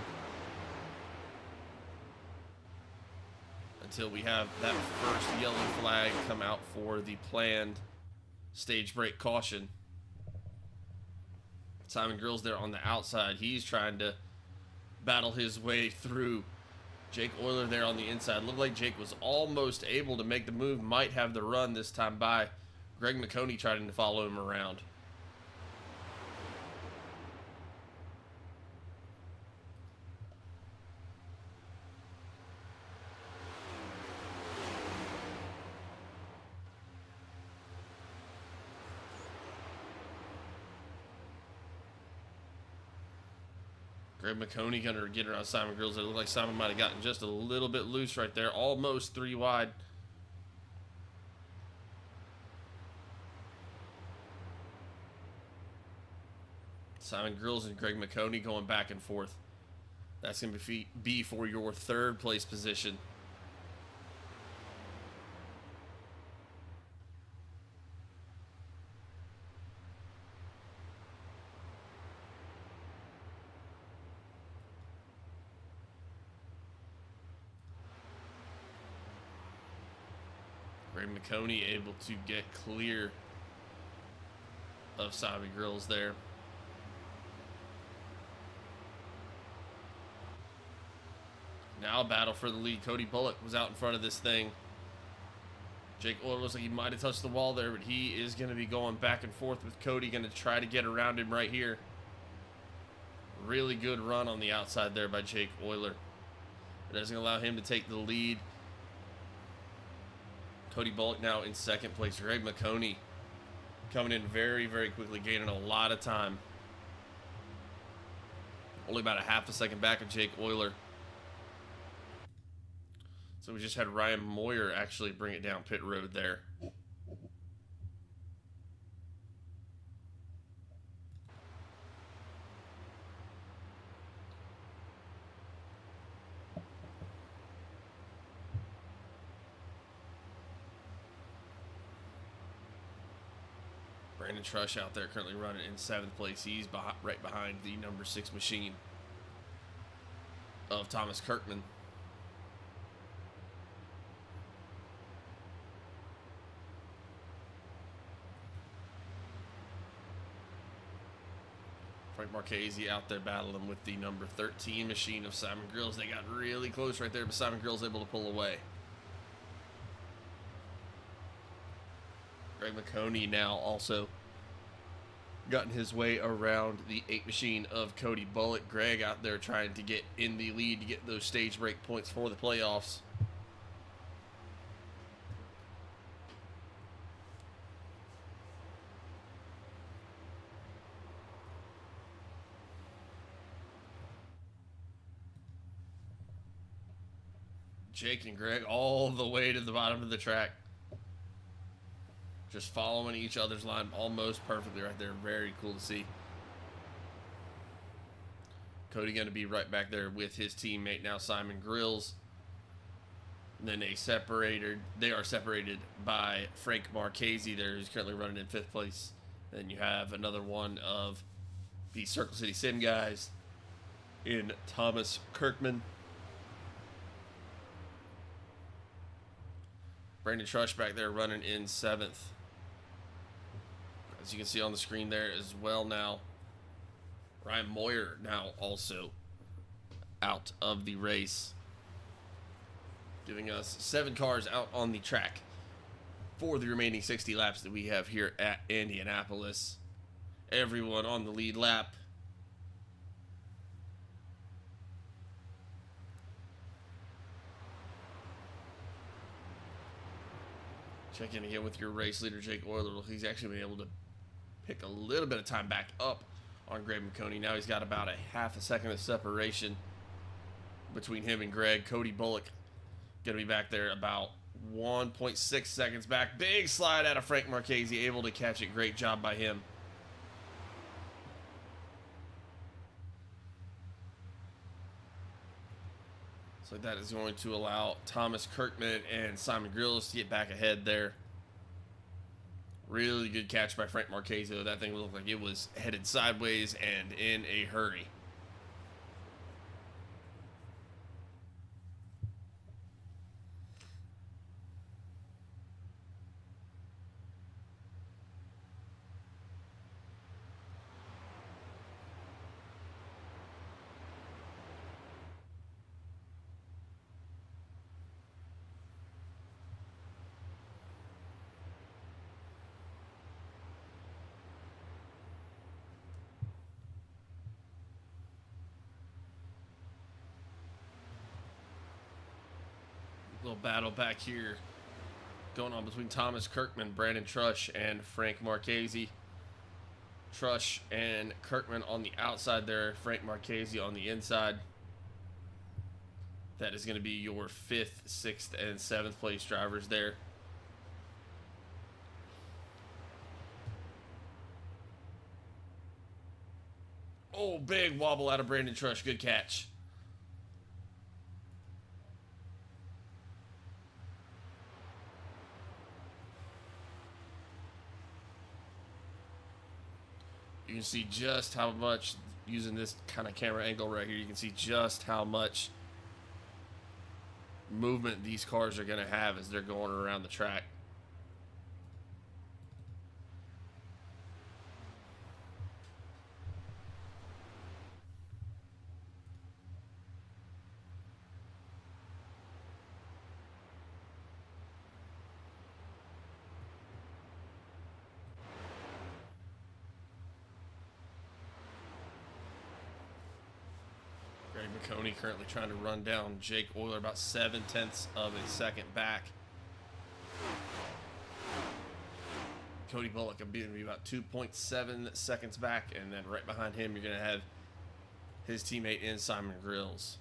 until we have that first yellow flag come out for the planned stage break caution. Simon Grills there on the outside. He's trying to battle his way through. Jake Oyler there on the inside. Looked like Jake was almost able to make the move. Might have the run this time by. Greg McConey trying to follow him around. Greg McConey going to get around Simon Grills. It looked like Simon might have gotten just a little bit loose right there. Almost 3 wide. Simon Grills and Greg McConey going back and forth. That's going to be for your third place position. Greg McConey able to get clear of Simon Grills there. Now a battle for the lead. Cody Bullock was out in front of this thing. Jake Oyler looks like he might have touched the wall there, but he is going to be going back and forth with Cody. Going to try to get around him right here. Really good run on the outside there by Jake Oyler. It doesn't allow him to take the lead. Cody Bullock now in second place. Greg McConey coming in very, very quickly, gaining a lot of time. Only about a half a second back of Jake Oyler. So we just had Ryan Moyer actually bring it down pit road there. Brandon Trush out there currently running in 7th place. He's right behind the number 6 machine of Thomas Kirkman. Frank Marchese out there battling with the number 13 machine of Simon Grills. They got really close right there, but Simon Grills able to pull away. Greg McConey now also gotten his way around the 8 machine of Cody Bullock. Greg out there trying to get in the lead to get those stage break points for the playoffs. Jake and Greg all the way to the bottom of the track. Just following each other's line almost perfectly right there. Very cool to see. Cody going to be right back there with his teammate now, Simon Grills. And then they are separated by Frank Marchese there, who's currently running in 5th place. Then you have another one of the Circle City Sim guys in Thomas Kirkman. Brandon Trush back there running in 7th. As you can see on the screen there as well now. Ryan Moyer now also out of the race. Giving us 7 cars out on the track for the remaining 60 laps that we have here at Indianapolis. Everyone on the lead lap. Check in again with your race leader, Jake Oyler. He's actually been able to pick a little bit of time back up on Greg McConey. Now he's got about a half a second of separation between him and Greg. Cody Bullock going to be back there about 1.6 seconds back. Big slide out of Frank Marchese, able to catch it. Great job by him. So that is going to allow Thomas Kirkman and Simon Grills to get back ahead there. Really good catch by Frank Marchese. That thing looked like it was headed sideways and in a hurry. Little battle back here going on between Thomas Kirkman, Brandon Trush, and Frank Marchese. Trush and Kirkman on the outside there, Frank Marchese on the inside. That is going to be your 5th, 6th, and 7th place drivers there. Oh, big wobble out of Brandon Trush. Good catch. You can see just how much, using this kind of camera angle right here, you can see just how much movement these cars are going to have as they're going around the track. Greg McConey currently trying to run down Jake Oyler about 7/10 of a second back. Cody Bullock going to be about 2.7 seconds back, and then right behind him, you're going to have his teammate in Simon Grills.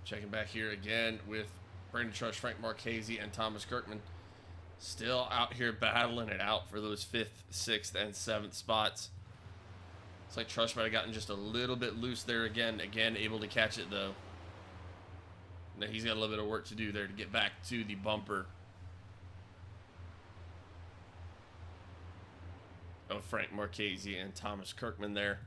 Checking back here again with Brandon Trush, Frank Marchese, and Thomas Kirkman. Still out here battling it out for those 5th, 6th, and 7th spots. It's like Trush might have gotten just a little bit loose there again. Again, able to catch it, though. Now he's got a little bit of work to do there to get back to the bumper of Frank Marchese and Thomas Kirkman there.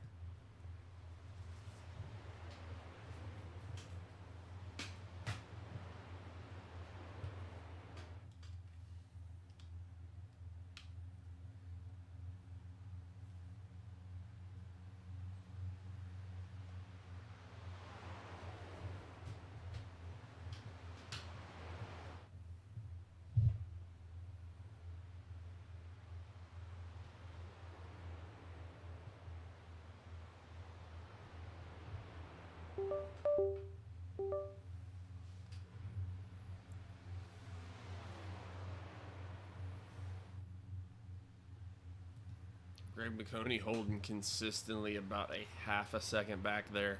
Greg McConey holding consistently about a half a second back there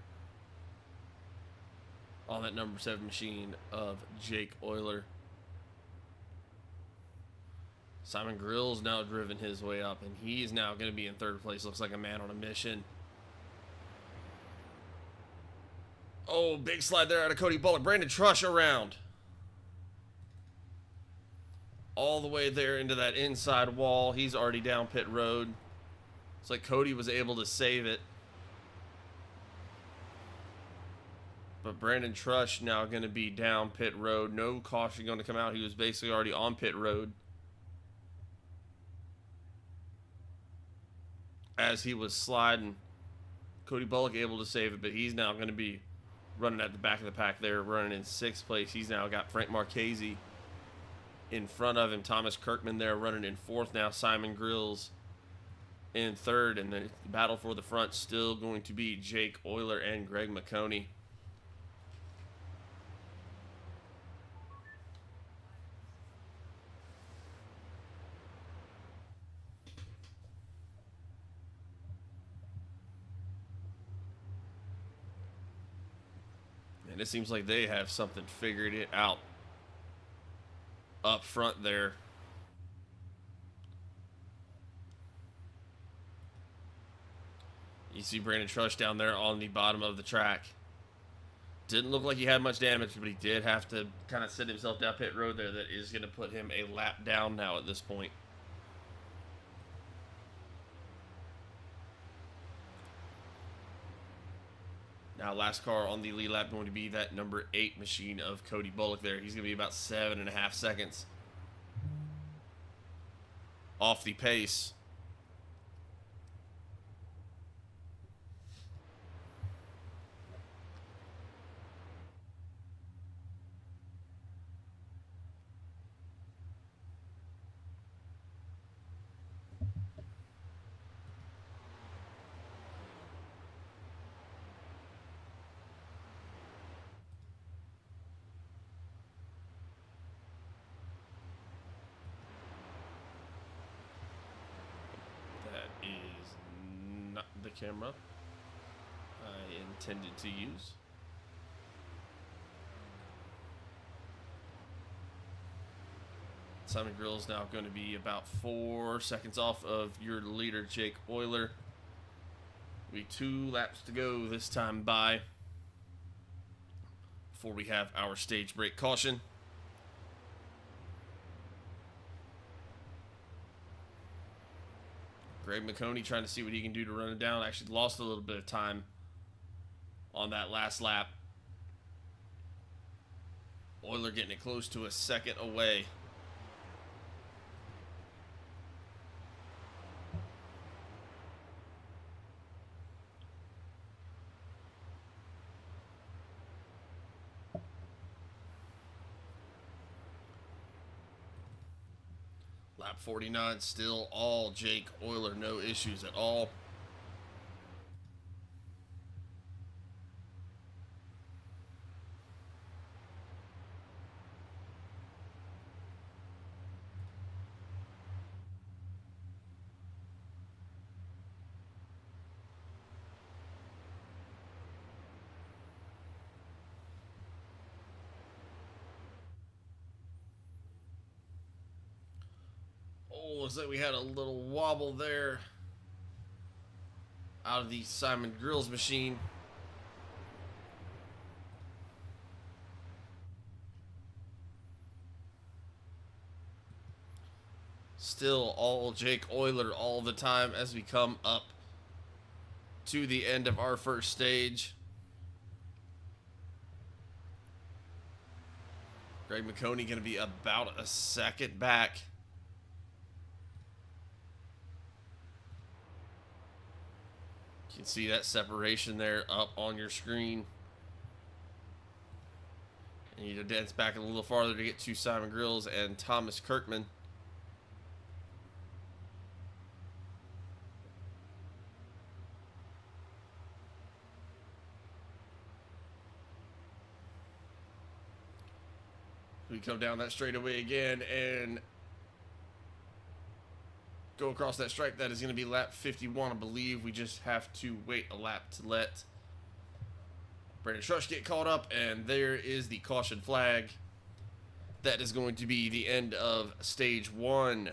on that number 7 machine of Jake Oyler. Simon Grills now driven his way up, and he's now going to be in 3rd place. Looks like a man on a mission. Oh, big slide there out of Cody Bullock. Brandon Trush around. All the way there into that inside wall. He's already down pit road. It's like Cody was able to save it. But Brandon Trush now going to be down pit road. No caution going to come out. He was basically already on pit road as he was sliding. Cody Bullock able to save it, but he's now going to be running at the back of the pack there, running in 6th place. He's now got Frank Marchese in front of him. Thomas Kirkman there running in 4th now. Simon Grills in 3rd, and the battle for the front still going to be Jake Oyler and Greg McConey. And it seems like they have something figured it out up front there. You see Brandon Trush down there on the bottom of the track. Didn't look like he had much damage, but he did have to kind of sit himself down pit road there. That is going to put him a lap down now at this point. Now, last car on the lead lap going to be that number 8 machine of Cody Bullock there. He's going to be about 7.5 seconds off the pace. The camera I intended to use. Simon Grill's now going to be about 4 seconds off of your leader, Jake Oyler. Be 2 laps to go this time by before we have our stage break caution. Greg McConey trying to see what he can do to run it down. Actually lost a little bit of time on that last lap. Oyler getting it close to a second away. Lap 49, still all Jake Oyler, no issues at all. Looks like we had a little wobble there out of the Simon Grills machine. Still all Jake Oyler all the time as we come up to the end of our first stage. Greg McConey going to be about a second back. You can see that separation there up on your screen. And you dance back a little farther to get to Simon Grills and Thomas Kirkman. We come down that straightaway again and go across that stripe. That is going to be lap 51, I believe. We just have to wait a lap to let Brandon Trush get caught up, and there is the caution flag. That is going to be the end of stage 1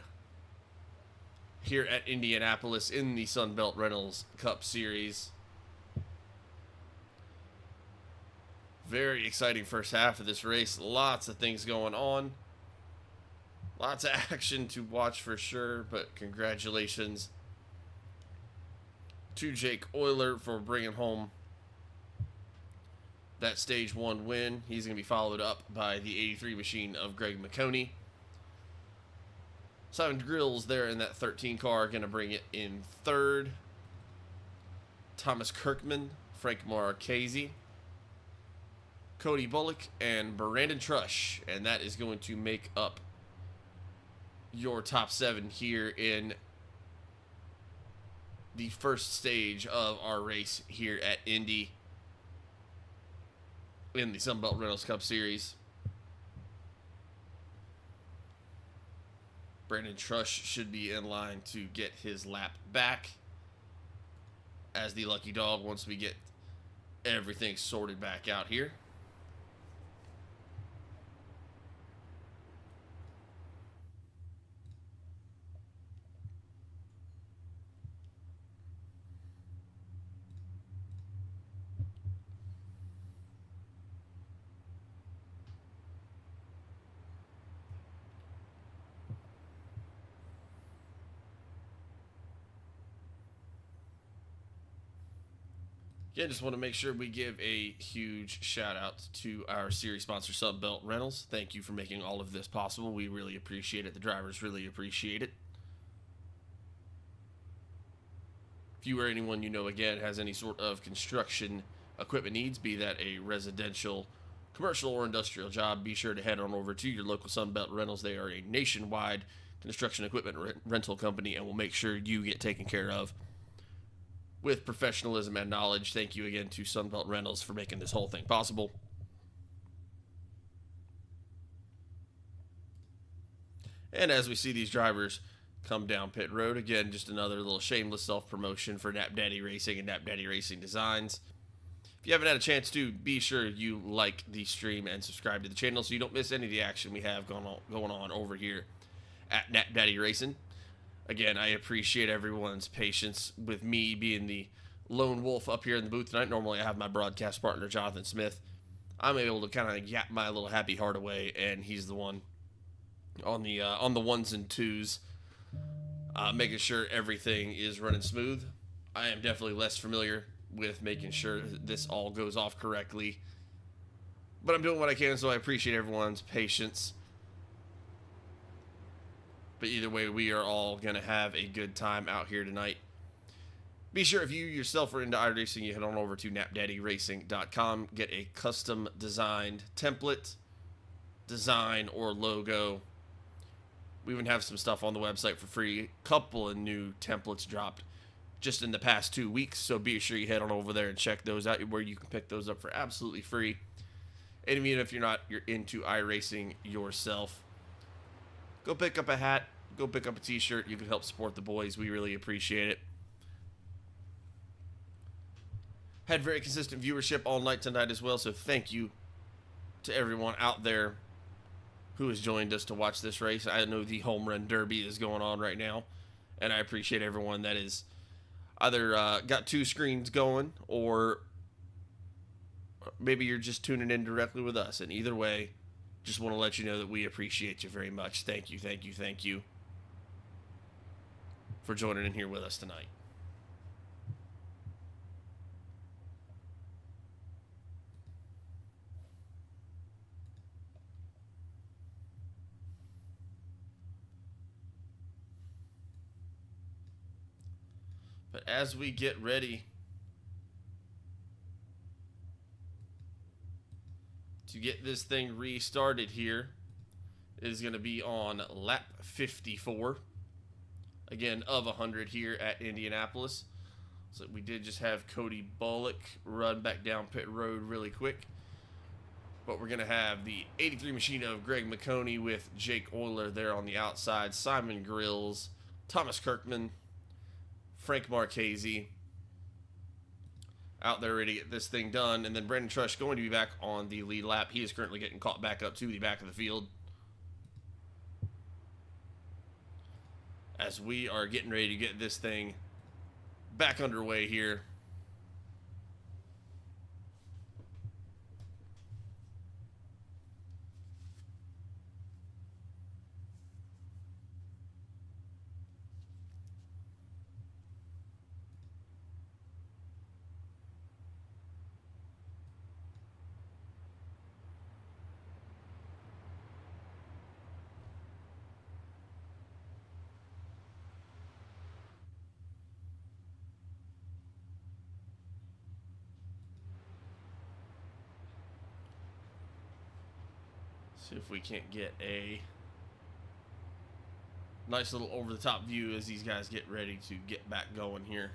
here at Indianapolis in the Sunbelt Rentals Cup Series. Very exciting first half of this race. Lots of things going on. Lots of action to watch for sure, but congratulations to Jake Oyler for bringing home that stage 1 win. He's going to be followed up by the 83 machine of Greg McConey. Simon Grills there in that 13 car going to bring it in 3rd. Thomas Kirkman, Frank Marchese, Cody Bullock, and Brandon Trush. And that is going to make up your top 7 here in the first stage of our race here at Indy in the Sunbelt Rentals Cup Series. Brandon Trush should be in line to get his lap back as the lucky dog once we get everything sorted back out here. Again, just want to make sure we give a huge shout out to our series sponsor, Sunbelt Rentals. Thank you for making all of this possible. We really appreciate it. The drivers really appreciate it. If you or anyone you know, again, has any sort of construction equipment needs, be that a residential, commercial, or industrial job, be sure to head on over to your local Sunbelt Rentals. They are a nationwide construction equipment rental company and will make sure you get taken care of with professionalism and knowledge. Thank you again to Sunbelt Rentals for making this whole thing possible. And as we see these drivers come down pit road, again, just another little shameless self-promotion for Knapp Daddy Racing and Knapp Daddy Racing Designs. If you haven't had a chance to, be sure you like the stream and subscribe to the channel so you don't miss any of the action we have going on over here at Knapp Daddy Racing. Again, I appreciate everyone's patience with me being the lone wolf up here in the booth tonight. Normally I have my broadcast partner, Jonathan Smith. I'm able to kind of yap my little happy heart away, and he's the one on the ones and twos, making sure everything is running smooth. I am definitely less familiar with making sure that this all goes off correctly, but I'm doing what I can, so I appreciate everyone's patience. But either way, we are all going to have a good time out here tonight. Be sure, if you yourself are into iRacing, you head on over to knapdaddyracing.com. Get a custom designed template, design, or logo. We even have some stuff on the website for free. A couple of new templates dropped just in the past 2 weeks, so be sure you head on over there and check those out, where you can pick those up for absolutely free. And even if you're into iRacing yourself, go pick up a hat, go pick up a t-shirt. You can help support the boys. We really appreciate it. Had very consistent viewership all night tonight as well, so thank you to everyone out there who has joined us to watch this race. I know the Home Run Derby is going on right now, and I appreciate everyone that is either got two screens going, or maybe you're just tuning in directly with us. And either way, just want to let you know that we appreciate you very much. Thank you, thank you, thank you for joining in here with us tonight. But as we get ready to get this thing restarted here, it is going to be on lap 54, again, of 100 here at Indianapolis. So we did just have Cody Bullock run back down pit road really quick. But we're going to have the 83 machine of Greg McConey with Jake Oyler there on the outside, Simon Grills, Thomas Kirkman, Frank Marchese out there ready to get this thing done. And then Brandon Trush going to be back on the lead lap. He is currently getting caught back up to the back of the field, as we are getting ready to get this thing back underway here. See if we can't get a nice little over-the-top view as these guys get ready to get back going here.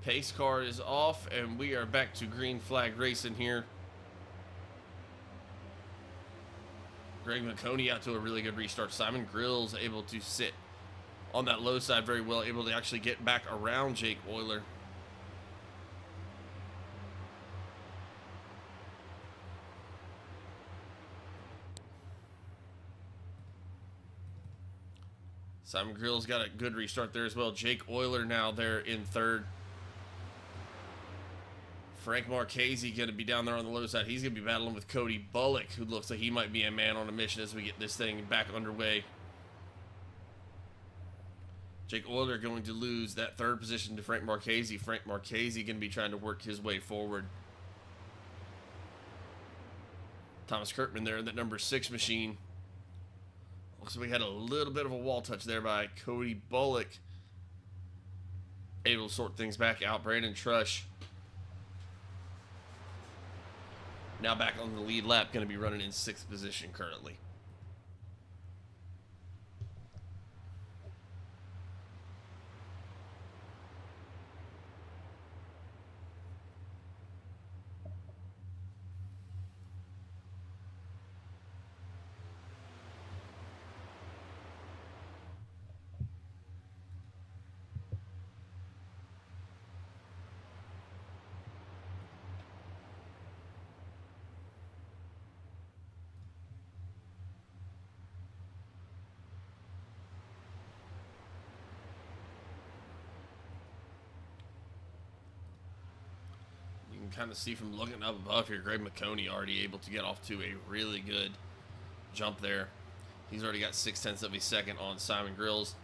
Pace car is off, and we are back to green flag racing here. Greg McConey out to a really good restart. Simon Grills able to sit on that low side very well, able to actually get back around Jake Oyler. Simon Grills got a good restart there as well. Jake Oyler now there in third. Frank Marchese going to be down there on the low side. He's going to be battling with Cody Bullock, who looks like he might be a man on a mission as we get this thing back underway. Jake Oyler going to lose that third position to Frank Marchese. Frank Marchese going to be trying to work his way forward. Thomas Kirkman there in that number 6 machine. Looks like we had a little bit of a wall touch there by Cody Bullock. able to sort things back out. Brandon Trush now back on the lead lap, going to be running in 6th position currently. Kind of see from looking up above here, Greg McConey already able to get off to a really good jump there. He's already got 0.6 of a second on Simon Grills.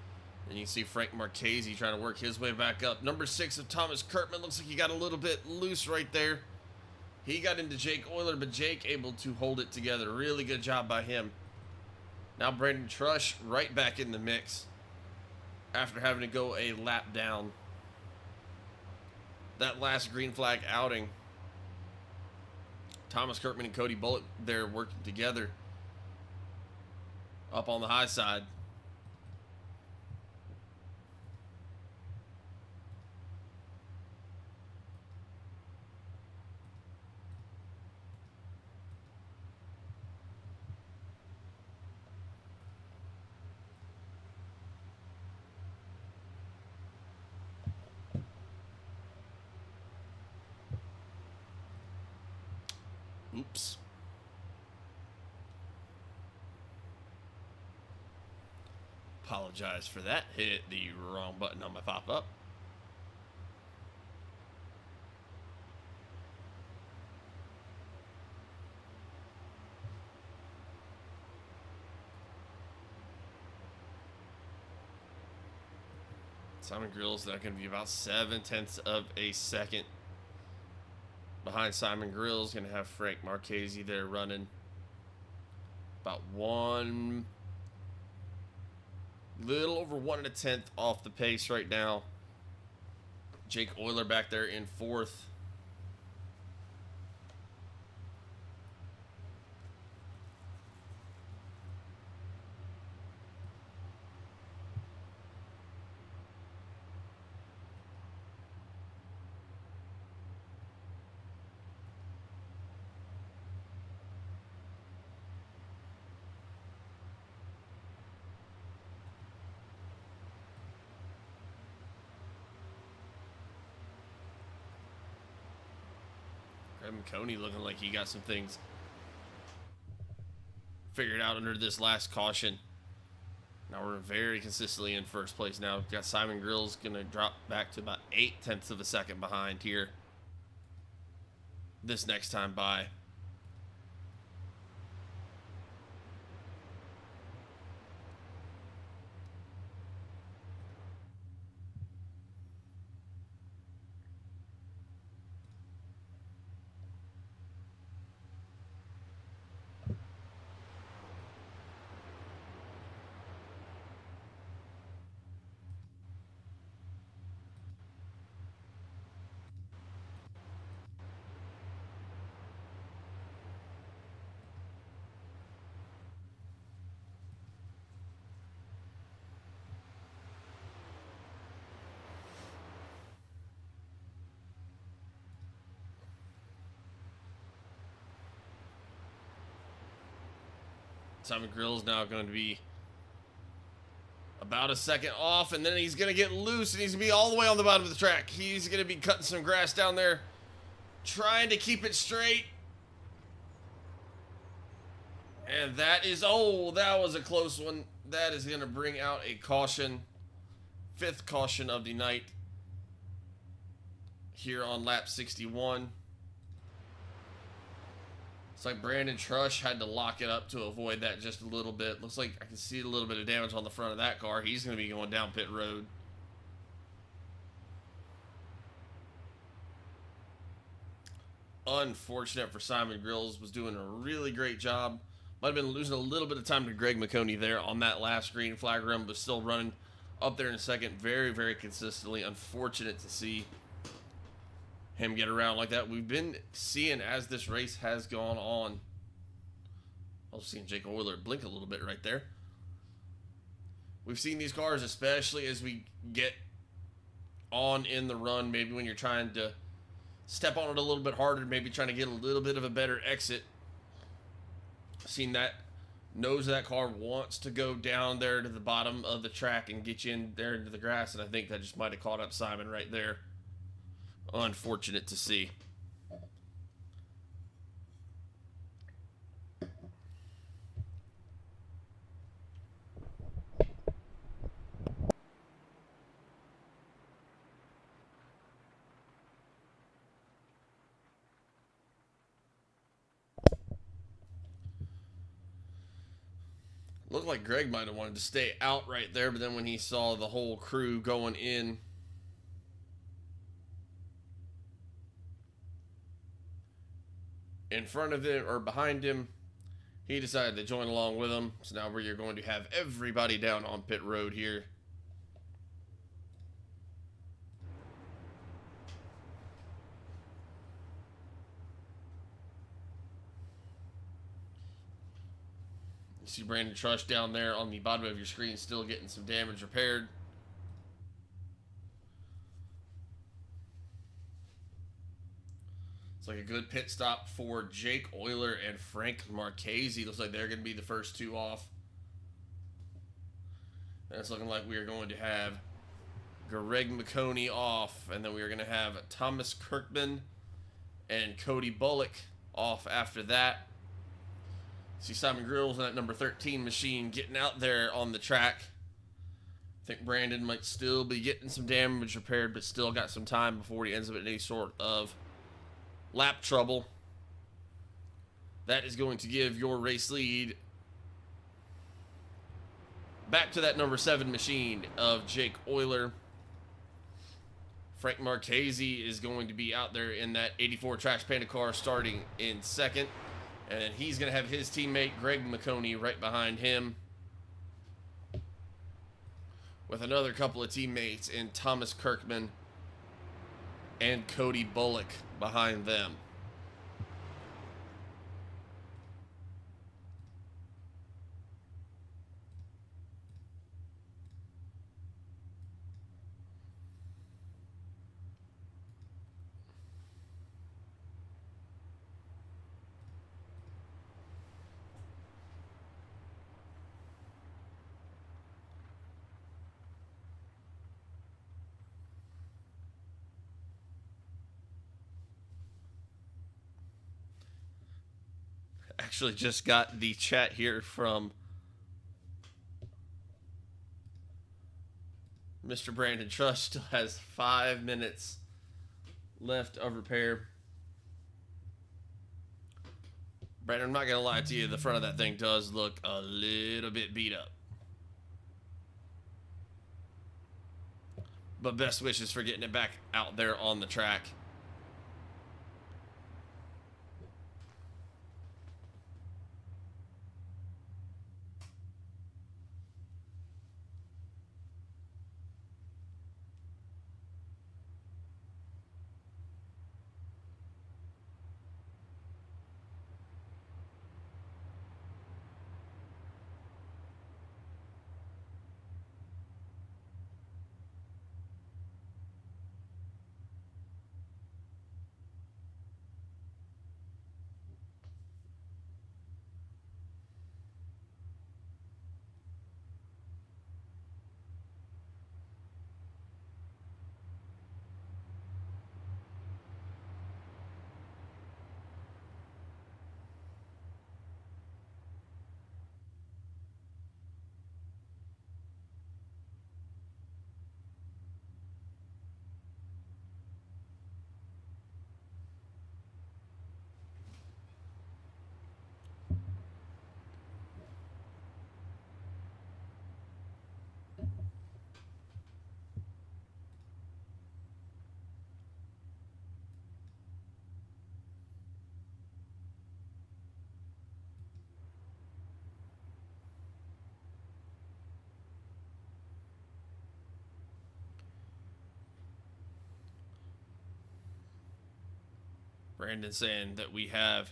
And you can see Frank Marchese trying to work his way back up. Number 6 of Thomas Kurtman looks like he got a little bit loose right there. He got into Jake Oyler, but Jake able to hold it together. Really good job by him. Now Brandon Trush right back in the mix after having to go a lap down. That last green flag outing, Thomas Kirkman and Cody Bullock there working together up on the high side. Oops. Apologize for that. Hit the wrong button on my pop-up. Simon Grills now going to be about 0.7 of a second behind Simon Grills. Going to have Frank Marchese there running about little over 1 1/10 off the pace right now. Jake Oyler back there in 4th. Coney looking like he got some things figured out under this last caution. Now we're very consistently in first place now. We've got Simon Grills going to drop back to about 0.8 of a second behind here this next time by. Simon Grills now going to be about a second off, and then he's going to get loose, and he's going to be all the way on the bottom of the track. He's going to be cutting some grass down there, trying to keep it straight. And that is, oh, that was a close one. That is going to bring out a caution. 5th caution of the night here on lap 61. It's like Brandon Trush had to lock it up to avoid that just a little bit. Looks like I can see a little bit of damage on the front of that car. He's going to be going down pit road. Unfortunate for Simon Grills. Was doing a really great job. Might have been losing a little bit of time to Greg McConey there on that last green flag run, but still running up there in second very, very consistently. Unfortunate to see him get around like that. We've been seeing as this race has gone on. I was seeing Jake Oyler blink a little bit right there. We've seen these cars, especially as we get on in the run, maybe when you're trying to step on it a little bit harder, maybe trying to get a little bit of a better exit. Seen that nose of that car wants to go down there to the bottom of the track and get you in there into the grass, and I think that just might have caught up Simon right there. Unfortunate to see. Looked like Greg might have wanted to stay out right there, but then when he saw the whole crew going in front of him or behind him, he decided to join along with them. So now we're going to have everybody down on pit road here. You see Brandon Trush down there on the bottom of your screen still getting some damage repaired. It's like a good pit stop for Jake Oyler and Frank Marchese. Looks like they're going to be the first two off. And it's looking like we are going to have Greg McConey off. And then we are going to have Thomas Kirkman and Cody Bullock off after that. See Simon Grills in that number 13 machine getting out there on the track. I think Brandon might still be getting some damage repaired, but still got some time before he ends up in any sort of lap trouble. That is going to give your race lead back to that number 7 machine of Jake Oyler. Frank Marchese is going to be out there in that 84 Trash Panda car starting in second. And he's going to have his teammate Greg McConey right behind him, with another couple of teammates in Thomas Kirkman and Cody Bullock behind them. Actually just got the chat here from Mr. Brandon Trush. Still has 5 minutes left of repair. Brandon, I'm not going to lie to you, the front of that thing does look a little bit beat up. But best wishes for getting it back out there on the track. Brandon saying that we have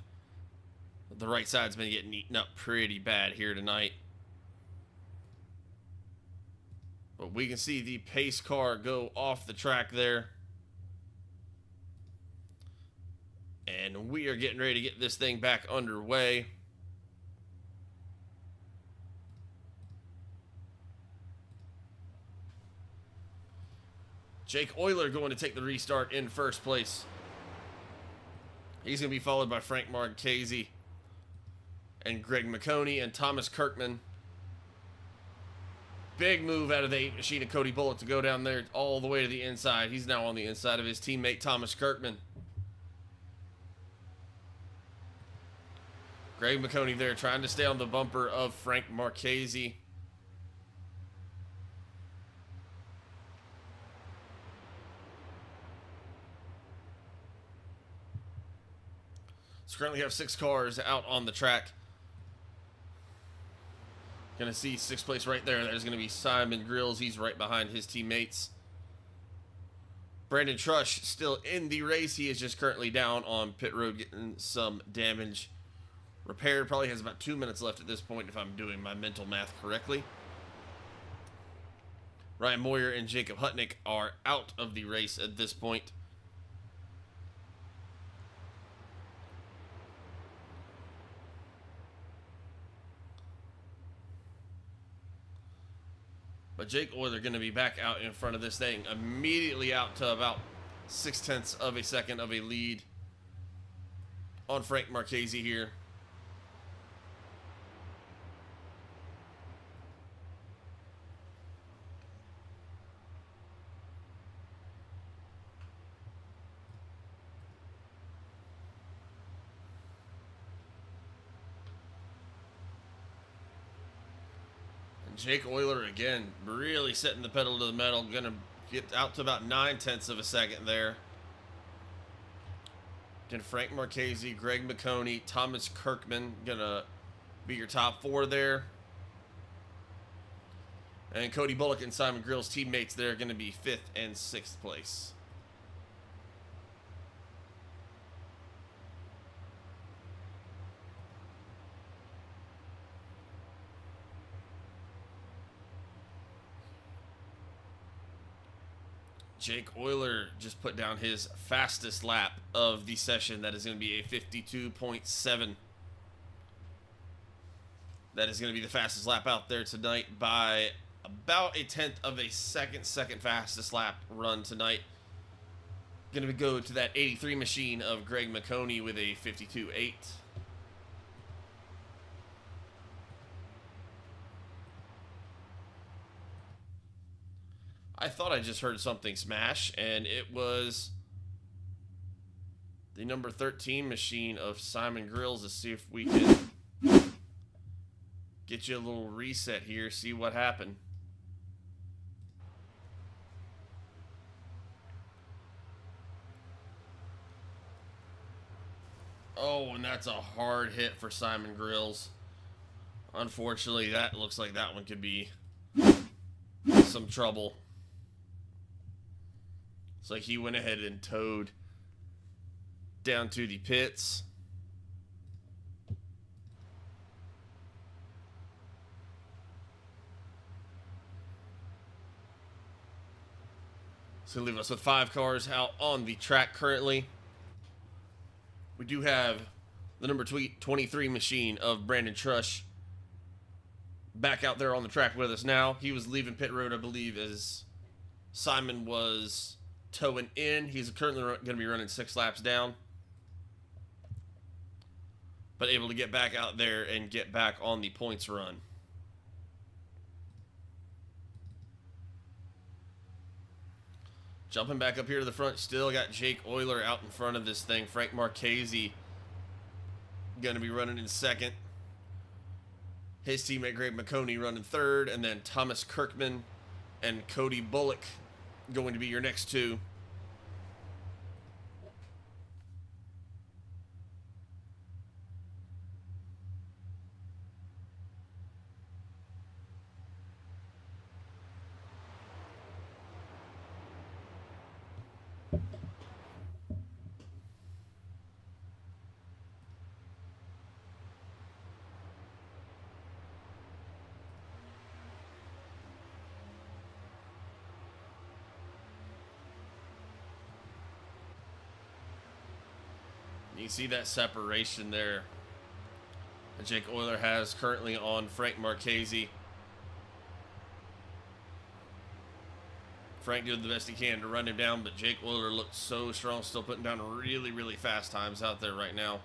the right side's been getting eaten up pretty bad here tonight. But we can see the pace car go off the track there. And we are getting ready to get this thing back underway. Jake Oyler going to take the restart in first place. He's going to be followed by Frank Marchese and Greg McConey and Thomas Kirkman. Big move out of the 8 machine of Cody Bullock to go down there all the way to the inside. He's now on the inside of his teammate Thomas Kirkman. Greg McConey there trying to stay on the bumper of Frank Marchese. So currently have 6 cars out on the track. Gonna see 6th place right there. There's gonna be Simon Grills. He's right behind his teammates. Brandon Trush still in the race. He is just currently down on pit road getting some damage repaired. Probably has about 2 minutes left at this point if I'm doing my mental math correctly. Ryan Moyer and Jacob Hutnick are out of the race at this point. But Jake Oyler going to be back out in front of this thing, immediately out to about 0.6 of a second of a lead on Frank Marchese here. Jake Oyler again, really setting the pedal to the metal. Gonna get out to about 0.9 of a second there. Again, Frank Marchese, Greg McConey, Thomas Kirkman gonna be your top 4 there. And Cody Bullock and Simon Grills teammates there gonna be 5th and 6th place. Jake Oyler just put down his fastest lap of the session. That is going to be a 52.7. That is going to be the fastest lap out there tonight by about 1/10 of a second. Second fastest lap run tonight. Going to go to that 83 machine of Greg McConey with a 52.8. I thought I just heard something smash, and it was the number 13 machine of Simon Grills. To see if we can get you a little reset here, see what happened. Oh, and that's a hard hit for Simon Grills. Unfortunately, that looks like that one could be some trouble. It's like he went ahead and towed down to the pits. So leave us with 5 cars out on the track currently. We do have the number 23 machine of Brandon Trush back out there on the track with us now. He was leaving pit road, I believe, as Simon was towing in. He's currently going to be running 6 laps down, but able to get back out there and get back on the points run. Jumping back up here to the front, still got Jake Oyler out in front of this thing. Frank Marchese going to be running in 2nd. His teammate Greg McConey running 3rd, and then Thomas Kirkman and Cody Bullock going to be your next 2. You see that separation there that Jake Oyler has currently on Frank Marchese. Frank doing the best he can to run him down, but Jake Oyler looks so strong, still putting down really, really fast times out there right now.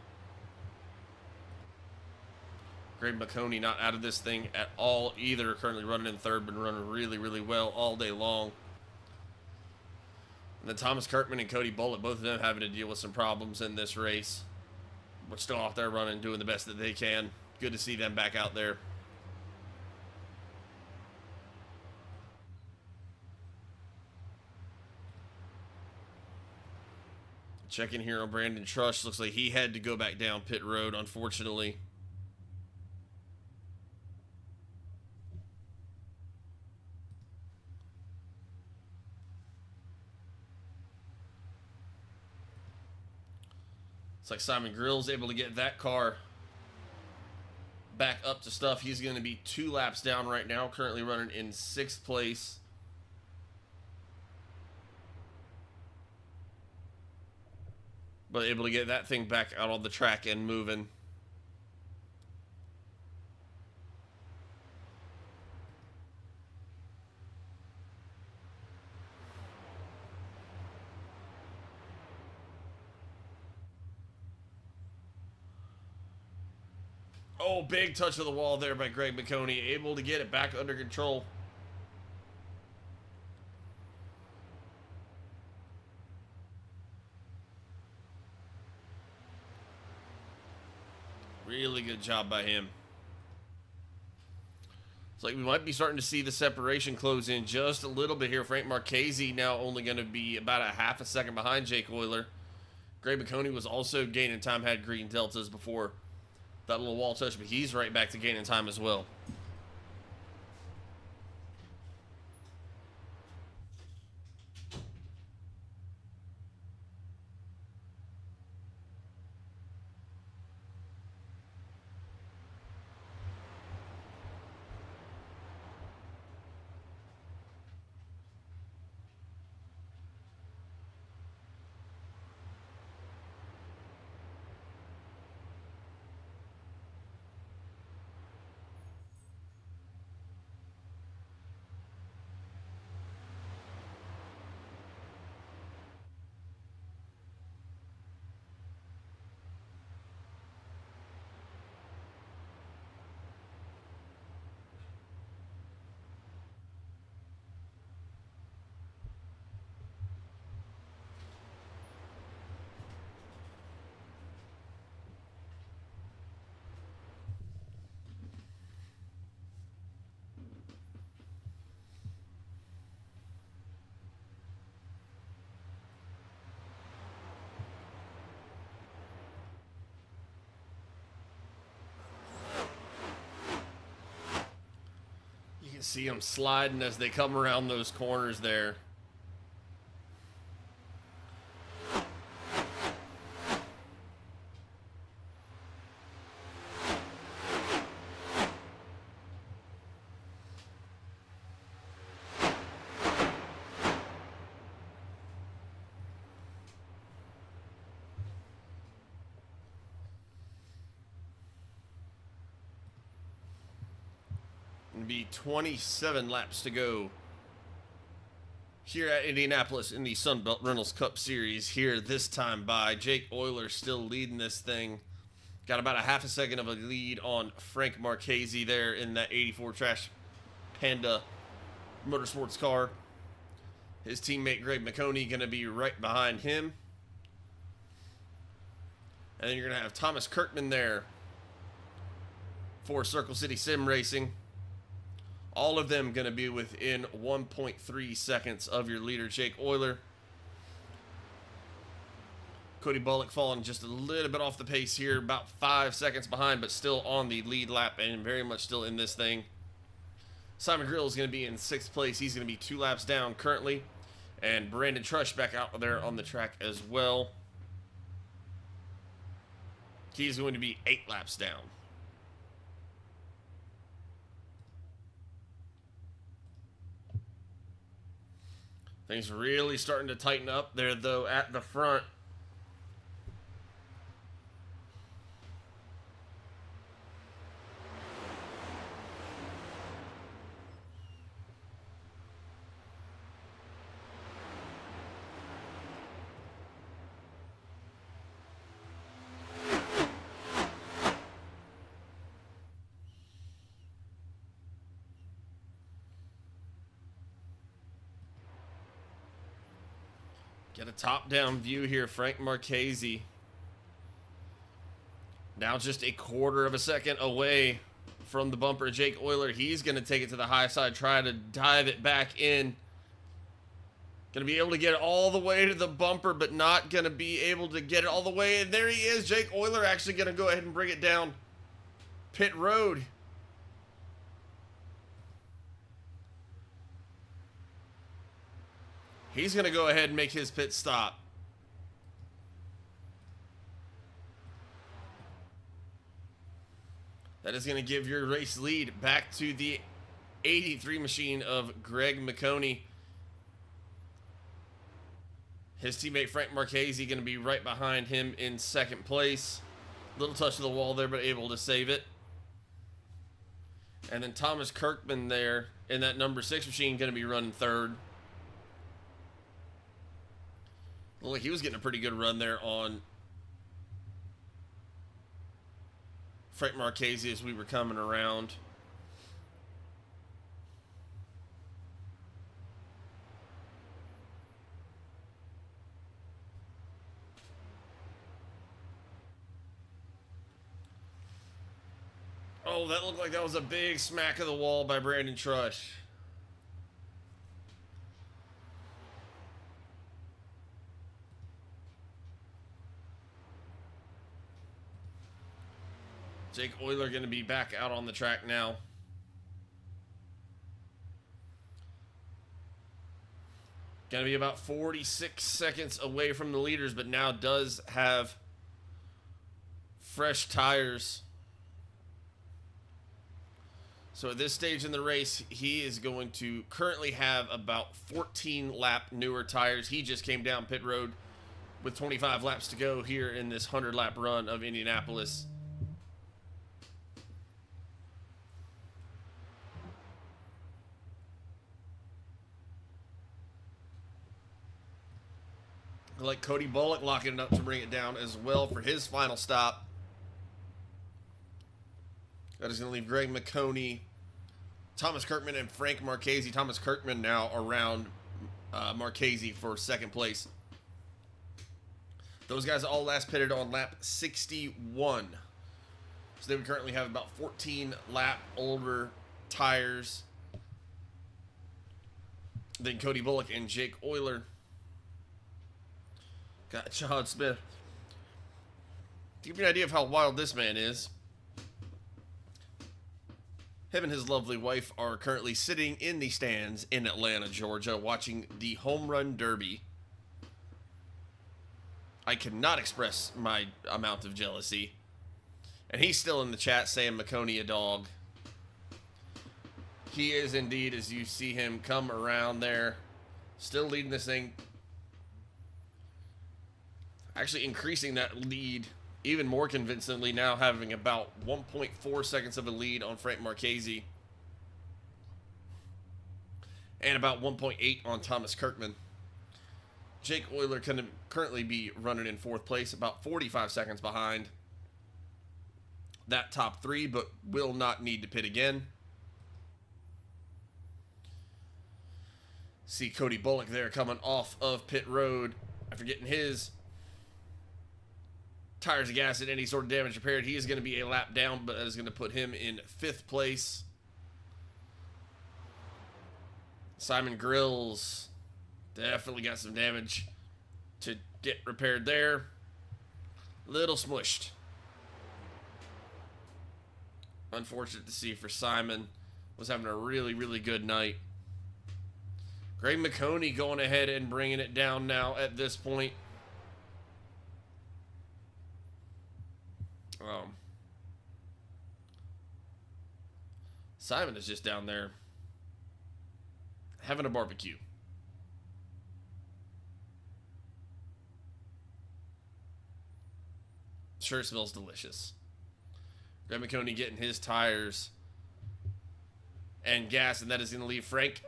Greg McConey not out of this thing at all either. Currently running in third, been running really, really well all day long. And then Thomas Kirkman and Cody Bullock, both of them having to deal with some problems in this race. But still out there running, doing the best that they can. Good to see them back out there. Checking here on Brandon Trush. Looks like he had to go back down pit road, unfortunately. It's like Simon Grill's able to get that car back up to stuff. He's going to be 2 laps down right now, currently running in 6th place. But able to get that thing back out on the track and moving. Oh, big touch of the wall there by Greg McConey. Able to get it back under control. Really good job by him. It's like we might be starting to see the separation close in just a little bit here. Frank Marchese now only going to be about a half a second behind Jake Oyler. Greg McConey was also gaining time, had green deltas before that little wall touch, but he's right back to gaining time as well. See them sliding as they come around those corners there. Be 27 laps to go here at Indianapolis in the Sunbelt Rentals Cup Series. Here this time by Jake Oyler, still leading this thing. Got about a half a second of a lead on Frank Marchese there in that 84 Trash Panda Motorsports car. His teammate Greg McConey going to be right behind him. And then you're going to have Thomas Kirkman there for Circle City Sim Racing. All of them going to be within 1.3 seconds of your leader, Jake Oyler. Cody Bullock falling just a little bit off the pace here, about 5 seconds behind, but still on the lead lap and very much still in this thing. Simon Grill is going to be in 6th place. He's going to be 2 laps down currently. And Brandon Trush back out there on the track as well. He's going to be 8 laps down. Things really starting to tighten up there, though, at the front. Get a top-down view here. Frank Marchese. Now just a quarter of a second away from the bumper. Jake Oyler, he's going to take it to the high side, try to dive it back in. Going to be able to get it all the way to the bumper, but not going to be able to get it all the way. And there he is. Jake Oyler actually going to go ahead and bring it down pit road. He's going to go ahead and make his pit stop. That is going to give your race lead back to the 83 machine of Greg McConey. His teammate Frank Marchese going to be right behind him in second place. Little touch of the wall there, but able to save it. And then Thomas Kirkman there in that number 6 machine going to be running third. Looked like he was getting a pretty good run there on Frank Marchese as we were coming around. Oh, that looked like that was a big smack of the wall by Brandon Trush. Jake Oyler going to be back out on the track now. Going to be about 46 seconds away from the leaders, but now does have fresh tires. So at this stage in the race, he is going to currently have about 14 lap newer tires. He just came down pit road with 25 laps to go here in this 100 lap run of Indianapolis. Like Cody Bullock locking it up to bring it down as well for his final stop. That is going to leave Greg McConey, Thomas Kirkman, and Frank Marchese. Thomas Kirkman now around Marchese for second place. Those guys all last pitted on lap 61. So they would currently have about 14 lap older tires than Cody Bullock and Jake Oyler. Got John Smith. To give you an idea of how wild this man is, him and his lovely wife are currently sitting in the stands in Atlanta, Georgia, watching the Home Run Derby. I cannot express my amount of jealousy. And he's still in the chat saying McConey a dog. He is indeed, as you see him come around there, still leading this thing. Actually increasing that lead even more convincingly, now having about 1.4 seconds of a lead on Frank Marchese and about 1.8 on Thomas Kirkman. Jake Oyler can currently be running in fourth place, about 45 seconds behind that top three, but will not need to pit again. See Cody Bullock there coming off of pit road after getting his tires of gas and any sort of damage repaired. He is going to be a lap down, but that is going to put him in fifth place. Simon Grills definitely got some damage to get repaired there. Little smushed. Unfortunate to see for Simon. Was having a really, really good night. Greg McConey going ahead and bringing it down now at this point. Simon is just down there having a barbecue. Sure smells delicious. Greg McConey getting his tires and gas, and that is going to leave Frank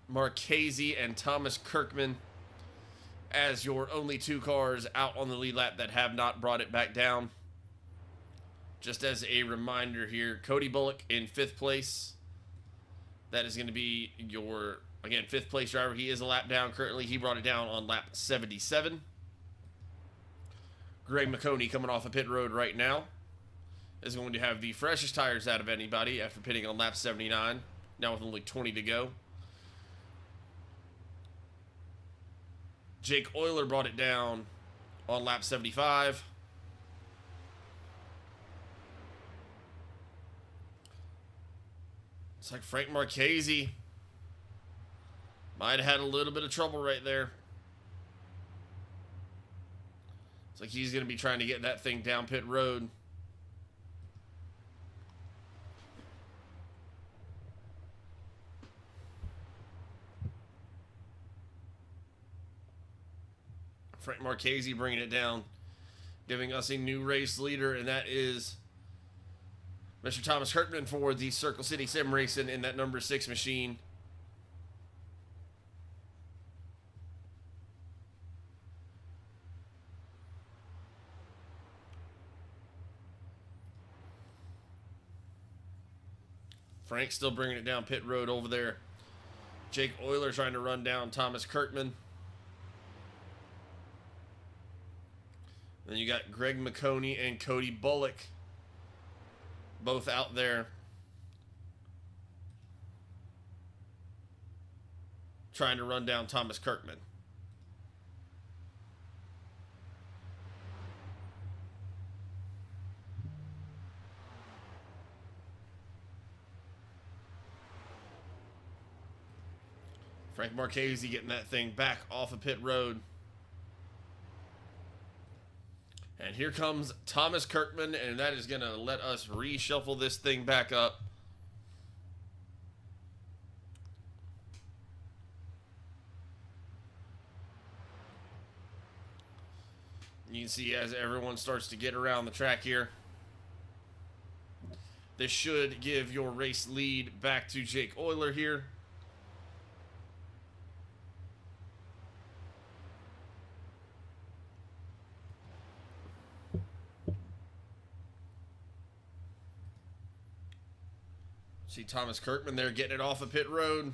Marchese and Thomas Kirkman as your only two cars out on the lead lap that have not brought it back down. Just as a reminder here, Cody Bullock in fifth place. That is going to be your Again, 5th place driver. He is a lap down currently. He brought it down on lap 77. Greg McConey coming off of pit road right now is going to have the freshest tires out of anybody after pitting on lap 79. Now with only 20 to go. Jake Oyler brought it down on lap 75. It's like Frank Marchese might have had a little bit of trouble right there. It's like he's going to be trying to get that thing down pit road. Frank Marchese bringing it down, giving us a new race leader, and that is Mr. Thomas Kirkman for the Circle City Sim Racing in that number 6 machine. Frank still bringing it down pit road over there. Jake Oyler trying to run down Thomas Kirkman. Then you got Greg McConey and Cody Bullock both out there trying to run down Thomas Kirkman. Frank Marchese getting that thing back off of pit road. And here comes Thomas Kirkman, and that is going to let us reshuffle this thing back up. You can see as everyone starts to get around the track here. This should give your race lead back to Jake Oyler here. See Thomas Kirkman there getting it off of pit road.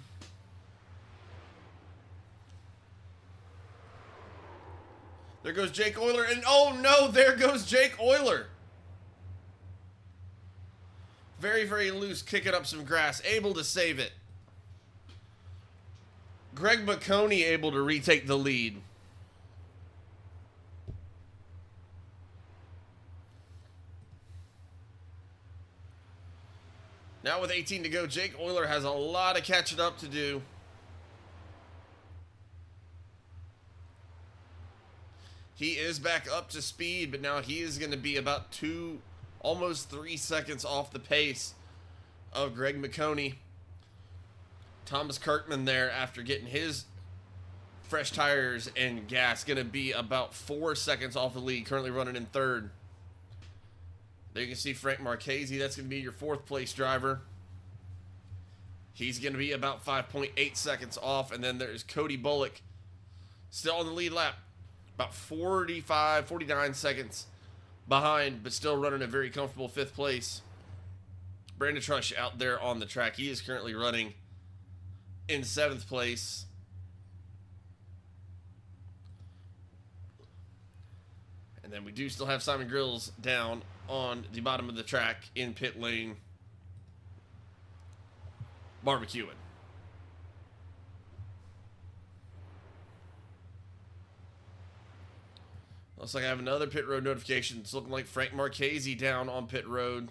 There goes Jake Oyler, and oh no, there goes Jake Oyler. Very, very loose, kicking up some grass, able to save it. Greg McConey able to retake the lead. Now with 18 to go, Jake Oyler has a lot of catching up to do. He is back up to speed, but now he is going to be about almost 3 seconds off the pace of Greg McConey. Thomas Kirkman there, after getting his fresh tires and gas, going to be about 4 seconds off the lead, currently running in 3rd. There you can see Frank Marchese. That's going to be your 4th place driver. He's going to be about 5.8 seconds off. And then there's Cody Bullock still on the lead lap. About 49 seconds behind, but still running a very comfortable 5th place. Brandon Trush out there on the track. He is currently running in 7th place. And then we do still have Simon Grills down on the bottom of the track in pit lane, barbecuing. Looks like I have another pit road notification. It's looking like Frank Marchese down on pit road.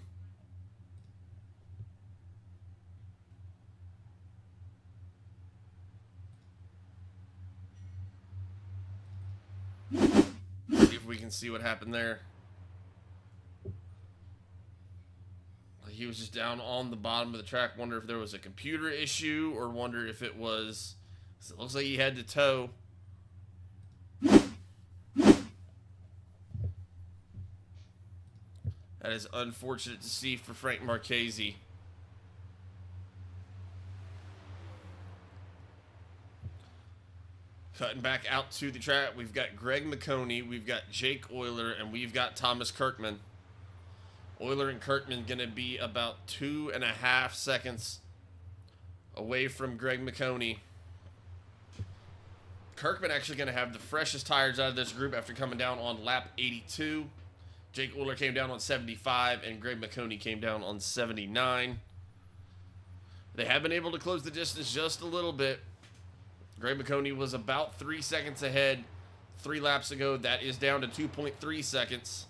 See if we can see what happened there. He was just down on the bottom of the track. Wonder if there was a computer issue, or wonder if it was... It looks like he had to tow. That is unfortunate to see for Frank Marchese. Cutting back out to the track, we've got Greg McConey, we've got Jake Oyler, and we've got Thomas Kirkman. Oyler and Kirkman going to be about 2.5 seconds away from Greg McConey. Kirkman actually going to have the freshest tires out of this group after coming down on lap 82. Jake Oyler came down on 75, and Greg McConey came down on 79. They have been able to close the distance just a little bit. Greg McConey was about 3 seconds ahead 3 laps ago. That is down to 2.3 seconds.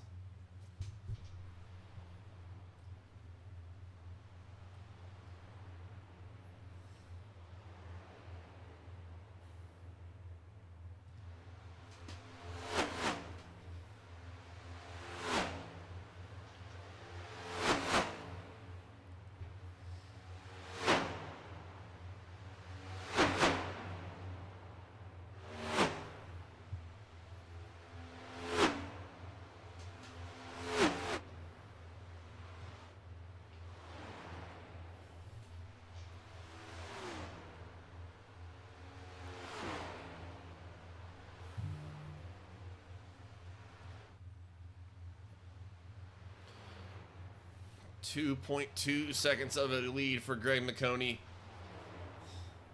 .2 seconds of a lead for Greg McConey.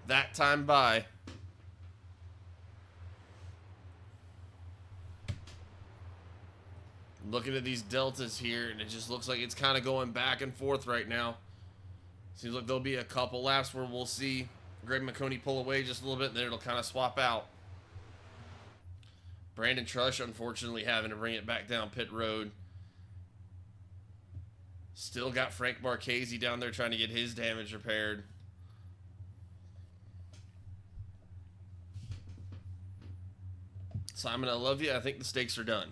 That time by. Looking at these deltas here, and it just looks like it's kind of going back and forth right now. Seems like there'll be a couple laps where we'll see Greg McConey pull away just a little bit, and then it'll kind of swap out. Brandon Trush, unfortunately, having to bring it back down pit road. Still got Frank Marchese down there trying to get his damage repaired. Simon, I love you. I think the stakes are done.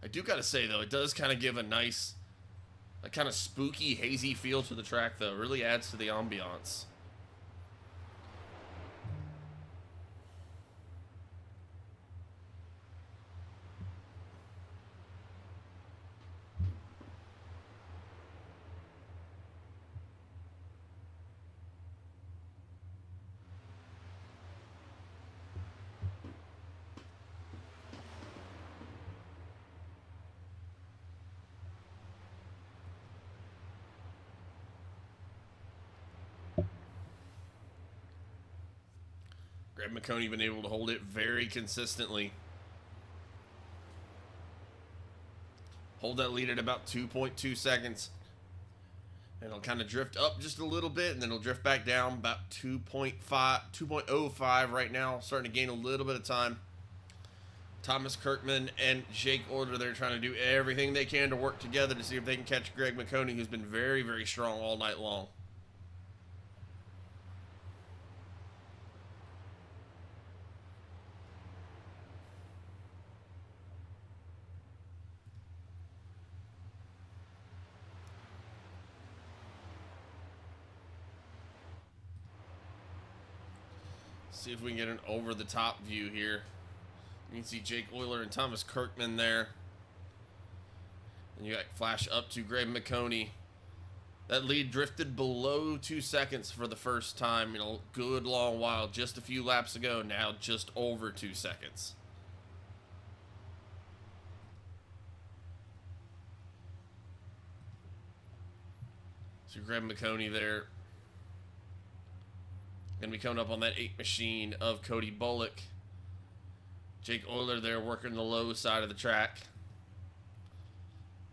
I do got to say, though, it does kind of give a nice, a kind of spooky, hazy feel to the track, though. It really adds to the ambiance. Greg McConey been able to hold it very consistently. Hold that lead at about 2.2 seconds. And it'll kind of drift up just a little bit, and then it'll drift back down about 2.05 right now, starting to gain a little bit of time. Thomas Kirkman and Jake Oyler, they're trying to do everything they can to work together to see if they can catch Greg McConey, who's been very, very strong all night long. See if we can get an over-the-top view here. You can see Jake Oyler and Thomas Kirkman there. And you got flash up to Greg McConey. That lead drifted below 2 seconds for the first time in a good long while. Just a few laps ago, now just over 2 seconds. So Greg McConey there. Going to be coming up on that 8 machine of Cody Bullock. Jake Oyler there working the low side of the track.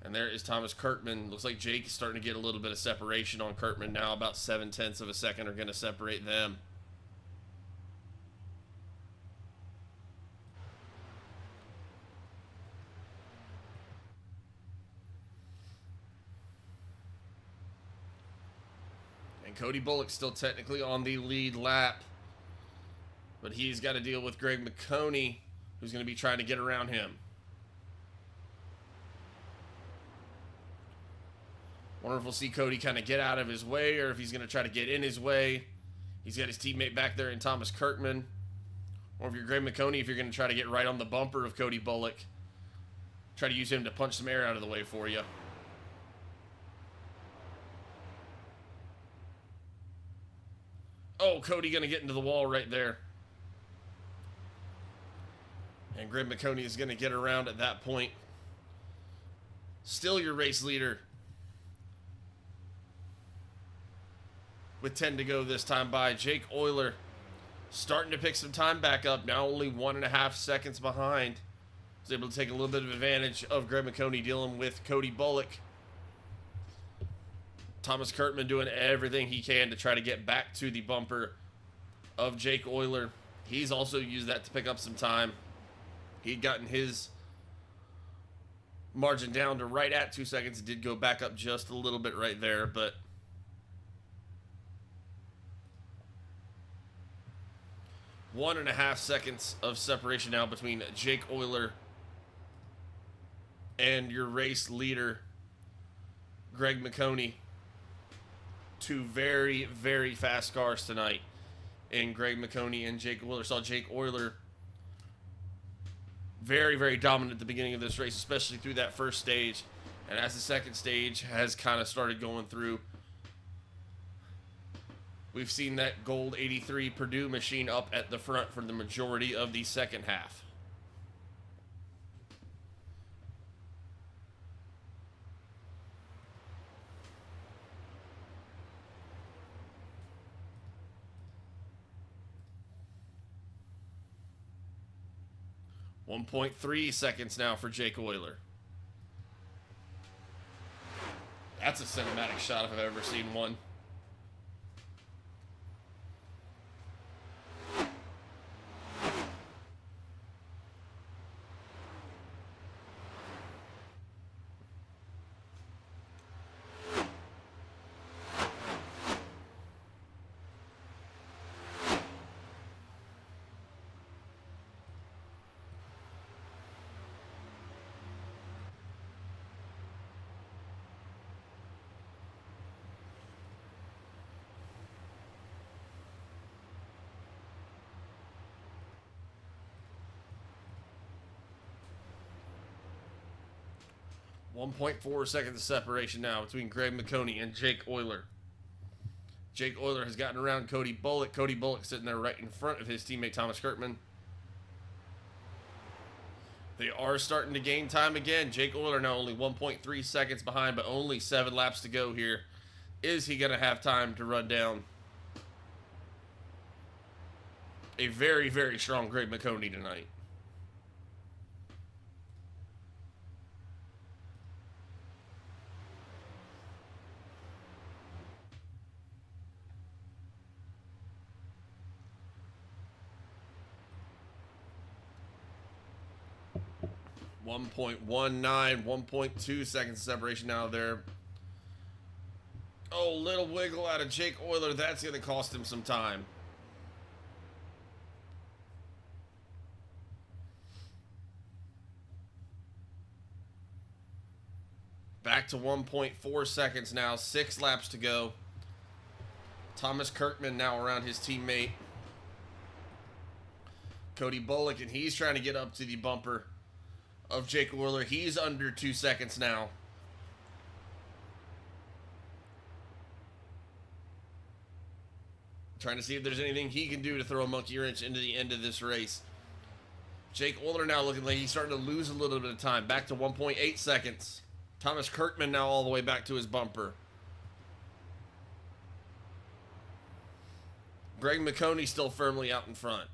And there is Thomas Kirkman. Looks like Jake is starting to get a little bit of separation on Kirkman now. About 0.7 of a second are going to separate them. Cody Bullock's still technically on the lead lap, but he's got to deal with Greg McConey, who's going to be trying to get around him. Wonder if we'll see Cody kind of get out of his way, or if he's going to try to get in his way. He's got his teammate back there in Thomas Kirkman. Or if you're Greg McConey, if you're going to try to get right on the bumper of Cody Bullock, try to use him to punch some air out of the way for you. Oh, Cody going to get into the wall right there. And Greg McConey is going to get around at that point. Still your race leader. with 10 to go this time by. Jake Oyler starting to pick some time back up. Now only 1.5 seconds behind. Was able to take a little bit of advantage of Greg McConey dealing with Cody Bullock. Thomas Kurtman doing everything he can to try to get back to the bumper of Jake Oyler. He's also used that to pick up some time. He'd gotten his margin down to right at 2 seconds. It did go back up just a little bit right there, but 1.5 seconds of separation now between Jake Oyler and your race leader, Greg McConey. Two very, very fast cars tonight in Greg McConey and Jake Oyler. Saw Jake Oyler very, very dominant at the beginning of this race, especially through that first stage. And as the second stage has kind of started going through, we've seen that gold 83 Purdue machine up at the front for the majority of the second half. .3 seconds now for Jake Oyler. That's a cinematic shot if I've ever seen one. .4 seconds of separation now between Greg McConey and Jake Oyler. Jake Oyler has gotten around Cody Bullock. Cody Bullock sitting there right in front of his teammate Thomas Kurtman. They are starting to gain time again. Jake Oyler now only 1.3 seconds behind, but only 7 laps to go here. Is he going to have time to run down a very, very strong Greg McConey tonight? .19, 1.2 seconds of separation now there. Oh, little wiggle out of Jake Oyler. That's going to cost him some time. Back to 1.4 seconds now. 6 laps to go. Thomas Kurtman now around his teammate Cody Bullock, and he's trying to get up to the bumper of Jake Oyler. He's under 2 seconds now. Trying to see if there's anything he can do to throw a monkey wrench into the end of this race. Jake Oyler now looking like he's starting to lose a little bit of time. Back to 1.8 seconds. Thomas Kurtman now all the way back to his bumper. Greg McConey still firmly out in front.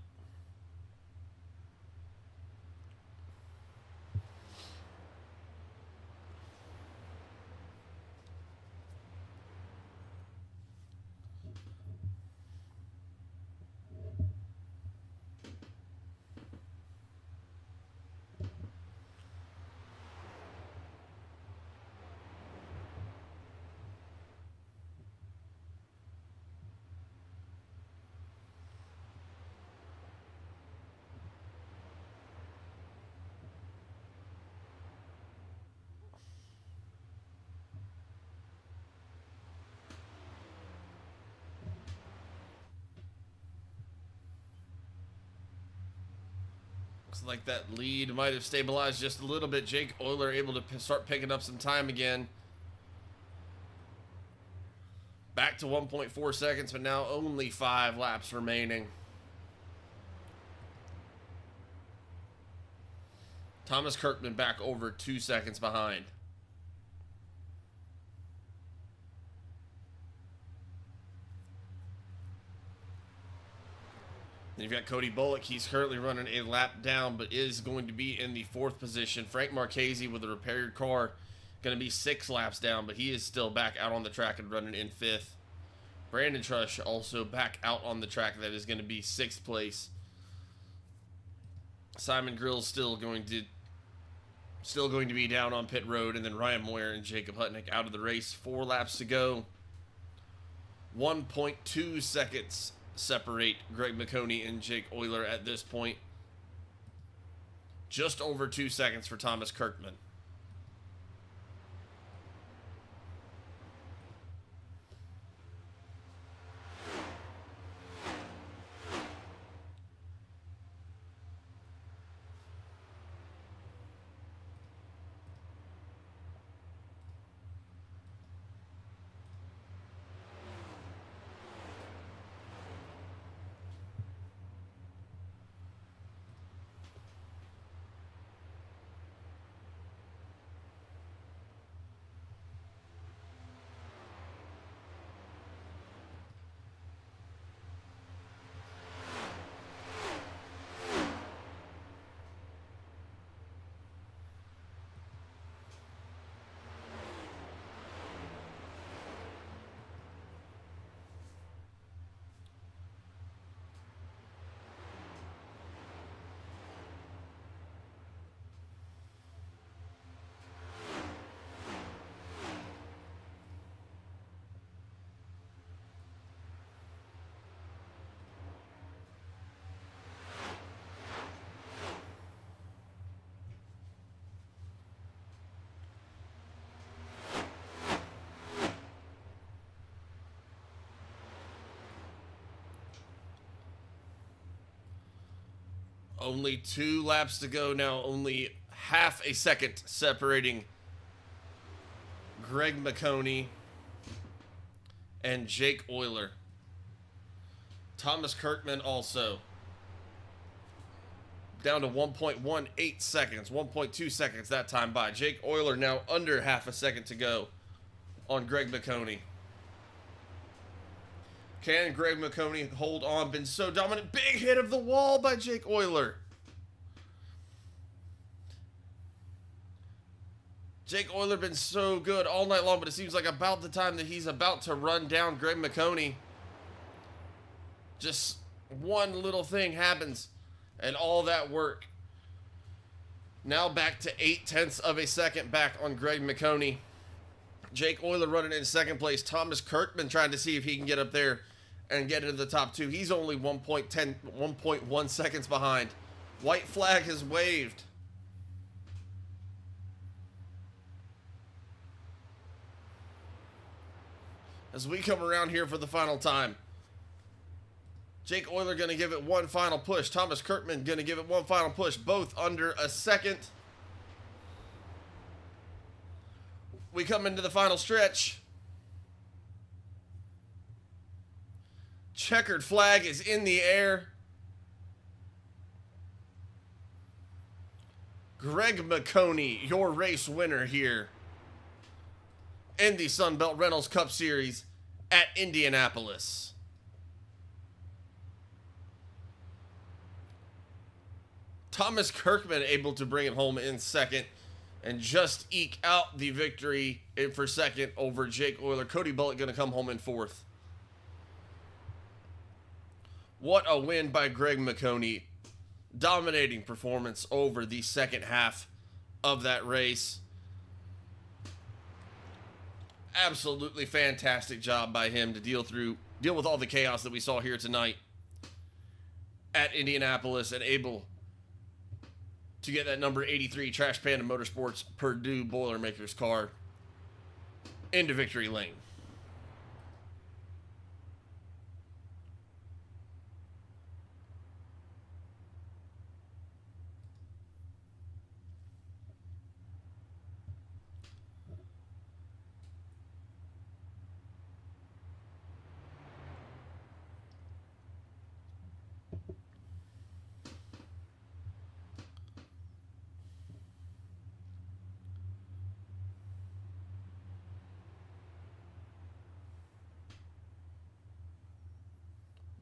Looks like that lead might have stabilized just a little bit. Jake Oyler able to start picking up some time again. Back to 1.4 seconds, but now only 5 laps remaining. Thomas Kurtman back over 2 seconds behind. Then you've got Cody Bullock. He's currently running a lap down, but is going to be in the 4th position. Frank Marchese with a repaired car, going to be 6 laps down, but he is still back out on the track and running in 5th. Brandon Trush also back out on the track. That is going to be 6th place. Simon Grill's still going to be down on pit road, and then Ryan Moyer and Jacob Hutnick out of the race. 4 laps to go. 1.2 seconds separate Greg McConey and Jake Oyler at this point. Just over 2 seconds for Thomas Kirkman. Only 2 laps to go now. Only half a second separating Greg McConey and Jake Oyler. Thomas Kirkman also down to 1.18 seconds. 1.2 seconds that time by. Jake Oyler now under half a second to go on Greg McConey. Can Greg McConey hold on? Been so dominant. Big hit of the wall by Jake Oyler. Jake Oyler been so good all night long, but it seems like about the time that he's about to run down Greg McConey, just one little thing happens, and all that work. Now back to 0.8 of a second back on Greg McConey. Jake Oyler running in 2nd place. Thomas Kirkman trying to see if he can get up there and get into the top 2. He's only 1.1 seconds behind. White flag has waved. As we come around here for the final time. Jake Oyler going to give it one final push. Thomas Kirkman going to give it one final push. Both under a second. We come into the final stretch. Checkered flag is in the air. Greg McConey, your race winner here in the Sunbelt Rentals Cup Series at Indianapolis. Thomas Kirkman able to bring it home in 2nd and just eke out the victory for 2nd over Jake Oyler. Cody Bullock going to come home in 4th. What a win by Greg McConey. Dominating performance over the second half of that race. Absolutely fantastic job by him to deal with all the chaos that we saw here tonight at Indianapolis, and able to get that number 83 Trash Panda Motorsports Purdue Boilermakers car into victory lane.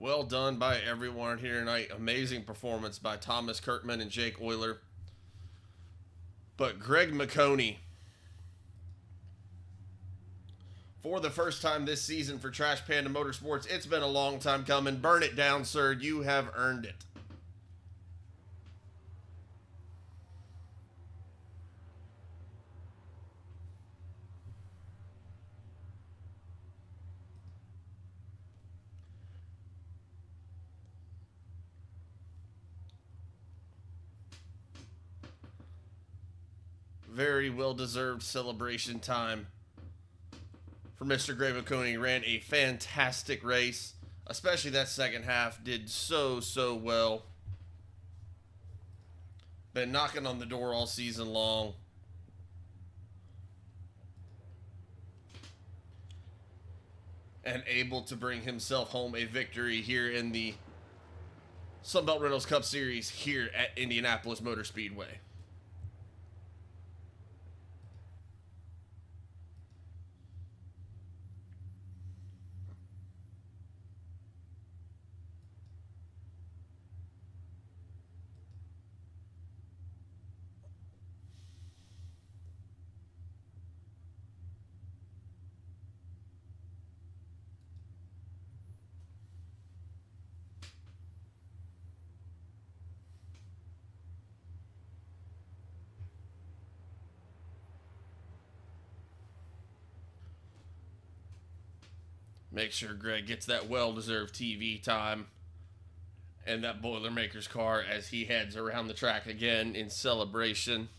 Well done by everyone here tonight. Amazing performance by Thomas Kirkman and Jake Oyler. But Greg McConey, for the first time this season for Trash Panda Motorsports, it's been a long time coming. Burn it down, sir. You have earned it. Very well-deserved celebration time for Mr. Greg McConey. Ran a fantastic race, especially that second half. Did so well. Been knocking on the door all season long. And able to bring himself home a victory here in the Sunbelt Rentals Cup Series here at Indianapolis Motor Speedway. Make sure Greg gets that well-deserved TV time and that Boilermaker's car as he heads around the track again in celebration.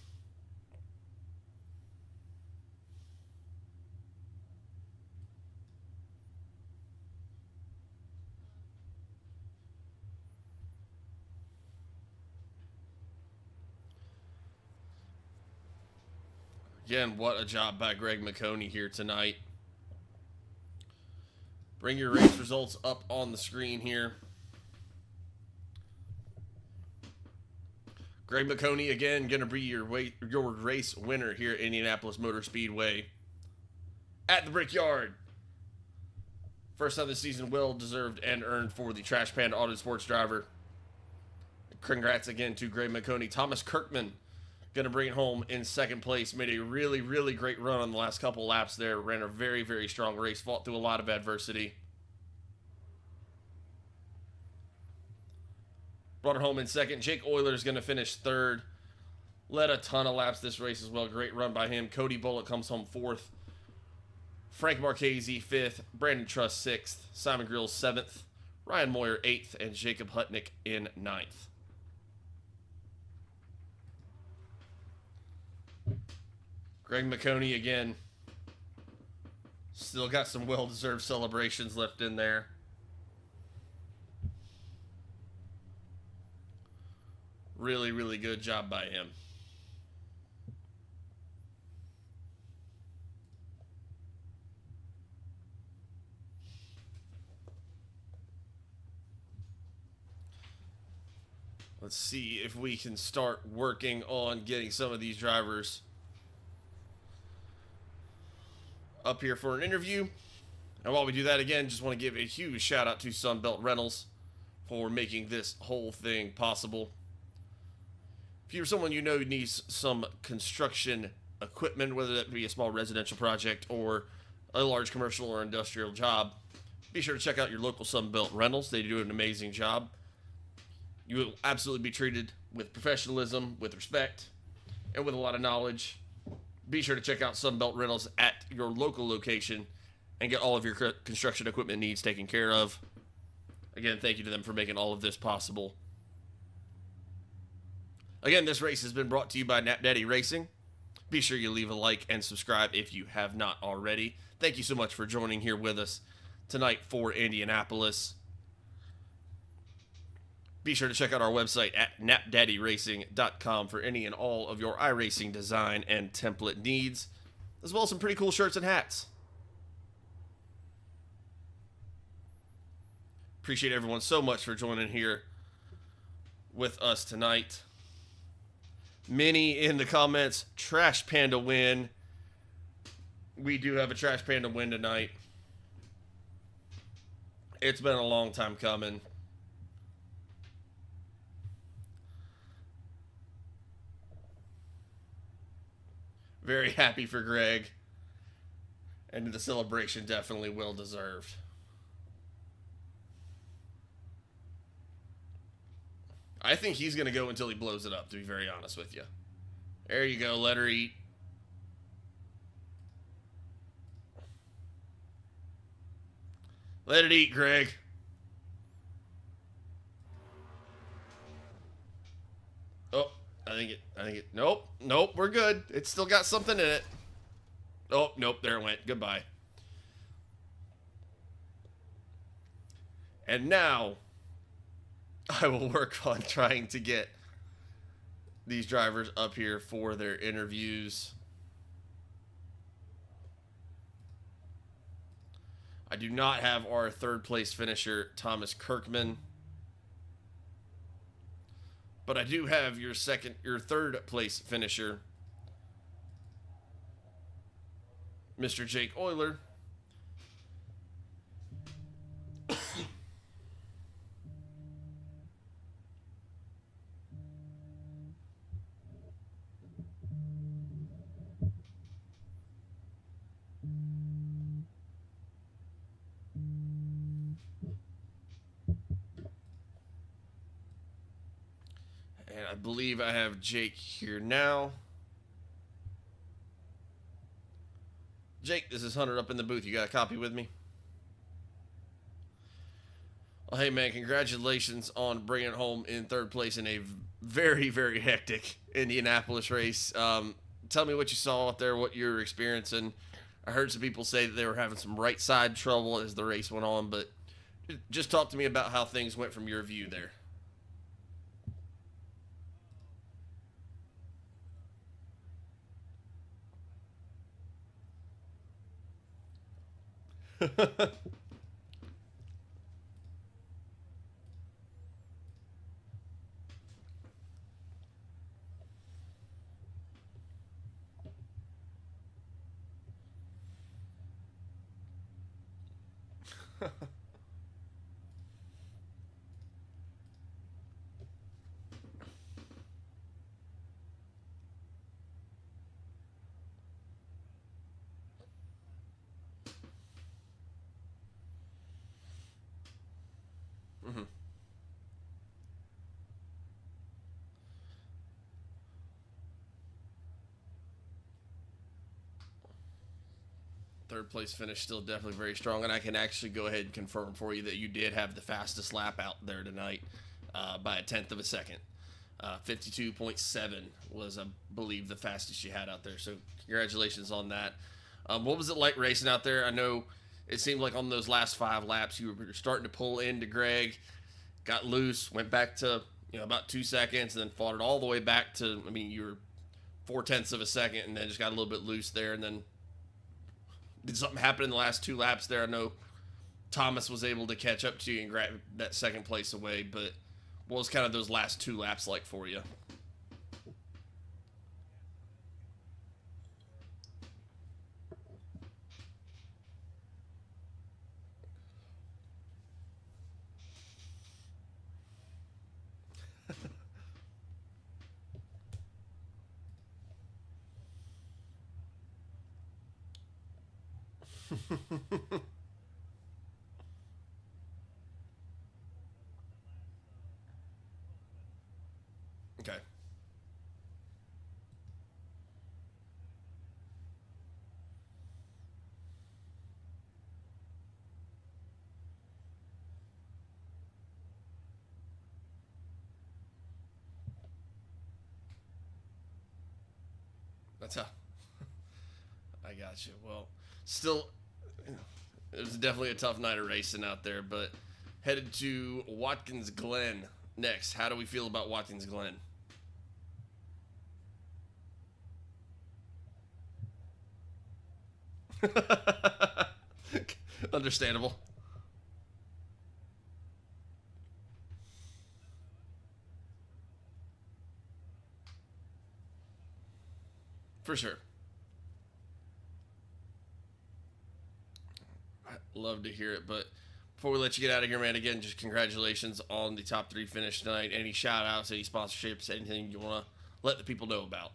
Again, what a job by Greg McConey here tonight. Bring your race results up on the screen here. Greg McConey, again, going to be your race winner here at Indianapolis Motor Speedway at the Brickyard. First time this season, well-deserved and earned for the Trash Panda Auto Sports driver. Congrats again to Greg McConey. Thomas Kirkman going to bring it home in second place. Made a really great run on the last couple laps there. Ran a very strong race. Fought through a lot of adversity. Brought it home in second. Jake Oyler is going to finish third. Led a ton of laps this race as well. Great run by him. Cody Bullock comes home fourth. Frank Marchese fifth. Brandon Truss sixth. Simon Grills seventh. Ryan Moyer eighth. And Jacob Hutnick in ninth. Greg McConey again. Still got some well-deserved celebrations left in there. Really good job by him. Let's see if we can start working on getting some of these drivers up here for an interview. And while we do that, again, just want to give a huge shout out to Sunbelt Rentals for making this whole thing possible. If you're someone you know who needs some construction equipment, whether that be a small residential project or a large commercial or industrial job, be sure to check out your local Sunbelt Rentals. They do an amazing job. You will absolutely be treated with professionalism, with respect, and with a lot of knowledge. Be sure to check out Sunbelt Rentals at your local location and get all of your construction equipment needs taken care of. Again, thank you to them for making all of this possible. Again, this race has been brought to you by Knapp Daddy Racing. Be sure you leave a like and subscribe if you have not already. Thank you so much for joining here with us tonight for Indianapolis. Be sure to check out our website at knappdaddyracing.com for any and all of your iRacing design and template needs, as well as some pretty cool shirts and hats. Appreciate everyone so much for joining here with us tonight. Many in the comments, Trash Panda win. We do have a Trash Panda win tonight. It's been a long time coming. Very happy for Greg. And the celebration definitely well deserved. I think he's going to go until he blows it up, to be very honest with you. There you go. Let her eat. Let it eat, Greg. Oh, I think it, nope, we're good. It's still got something in it. Oh, nope, there it went. Goodbye. And now, I will work on trying to get these drivers up here for their interviews. I do not have our third place finisher, Thomas Kirkman. But I do have your third place finisher, Mr. Jake Oyler. And I believe I have Jake here now. Jake, this is Hunter up in the booth. You got a copy with me? Well, hey, man, congratulations on bringing it home in third place in a very, very hectic Indianapolis race. Tell me what you saw out there, what you were experiencing. I heard some people say that they were having some right side trouble as the race went on, but just talk to me about how things went from your view there. Mm-hmm. Third place finish still definitely very strong, and I can actually go ahead and confirm for you that you did have the fastest lap out there tonight by a tenth of a second. 52.7 was, I believe, the fastest you had out there. So congratulations on that. What was it like racing out there? I know it seemed like on those last 5 laps you were starting to pull into Greg, got loose, went back to about 2 seconds, and then fought it all the way back to, you were 4/10 of a second, and then just got a little bit loose there, and then did something happen in the last 2 laps there? I know Thomas was able to catch up to you and grab that second place away, but what was kind of those last 2 laps like for you? Okay. That's how. I got you. Well, still, it was definitely a tough night of racing out there, but headed to Watkins Glen next. How do we feel about Watkins Glen? Understandable. For sure. I love to hear it, but Before we let you get out of here, man, again, just congratulations on the top 3 finish tonight. Any shout outs, any sponsorships, anything you want to let the people know about?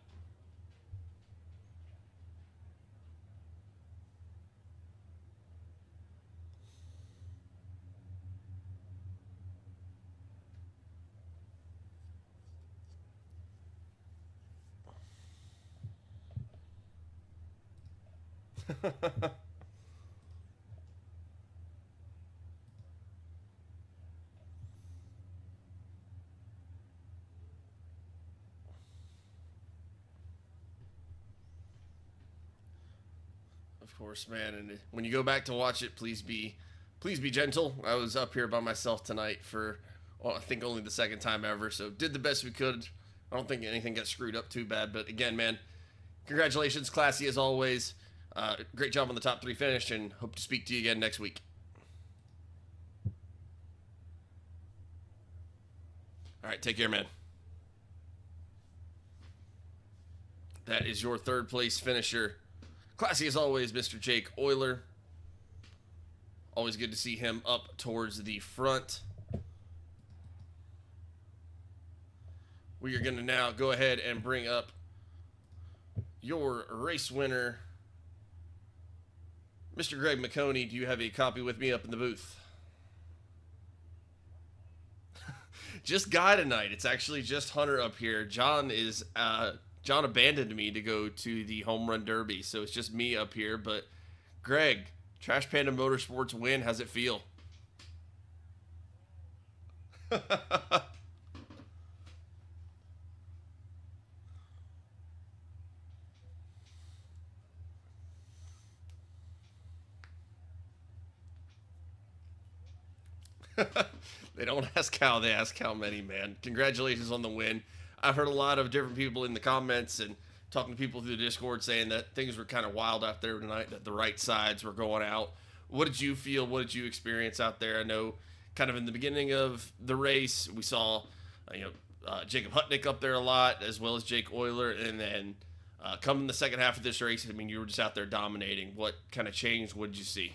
Of course, man. And when you go back to watch it, please be gentle. I was up here by myself tonight for, well, I think only the second time ever, so did the best we could. I don't think anything got screwed up too bad, but again, man, congratulations, classy as always. Great job on the top 3 finish, and hope to speak to you again next week. All right, take care, man. That is your 3rd place finisher. Classy as always, Mr. Jake Oyler. Always good to see him up towards the front. We are going to now go ahead and bring up your race winner, Mr. Greg McConey. Do you have a copy with me up in the booth? Just Guy tonight. It's actually just Hunter up here. John abandoned me to go to the Home Run Derby, so it's just me up here. But Greg, Trash Panda Motorsports win. How's it feel? They don't ask how, they ask how many, man. Congratulations on the win. I've heard a lot of different people in the comments and talking to people through the Discord saying that things were kind of wild out there tonight, that the right sides were going out. What did you feel? What did you experience out there? I know kind of in the beginning of the race, we saw Jacob Hutnick up there a lot, as well as Jake Oyler. And then coming the second half of this race, I mean, you were just out there dominating. What kind of changed? What did you see?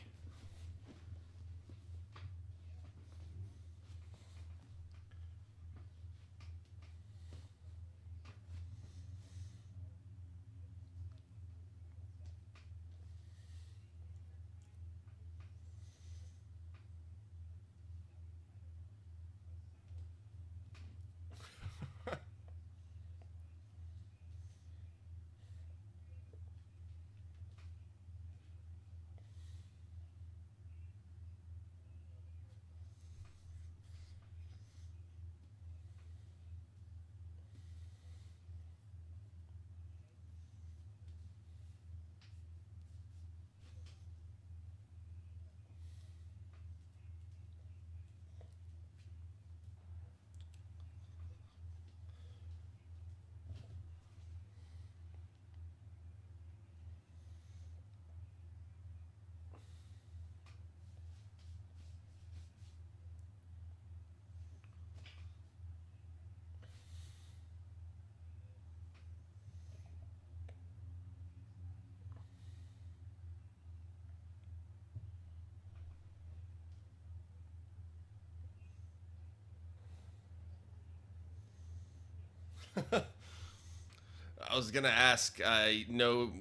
I was going to ask, I know,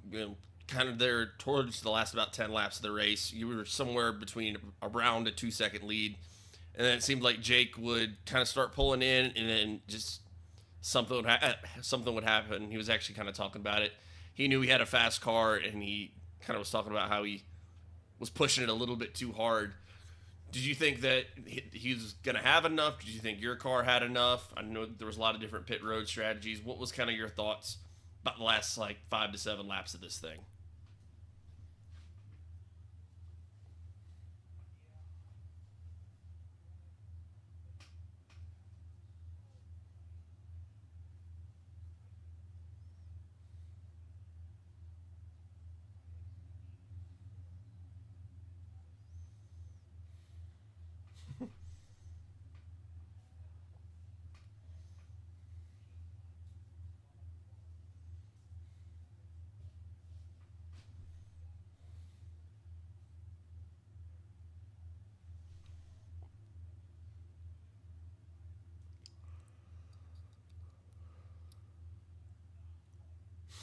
kind of there towards the last about 10 laps of the race, you were somewhere between around a 2-second lead. And then it seemed like Jake would kind of start pulling in, and then just something would happen. He was actually kind of talking about it. He knew he had a fast car, and he kind of was talking about how he was pushing it a little bit too hard. Did you think that he was going to have enough? Did you think your car had enough? I know there was a lot of different pit road strategies. What was kind of your thoughts about the last 5 to 7 laps of this thing?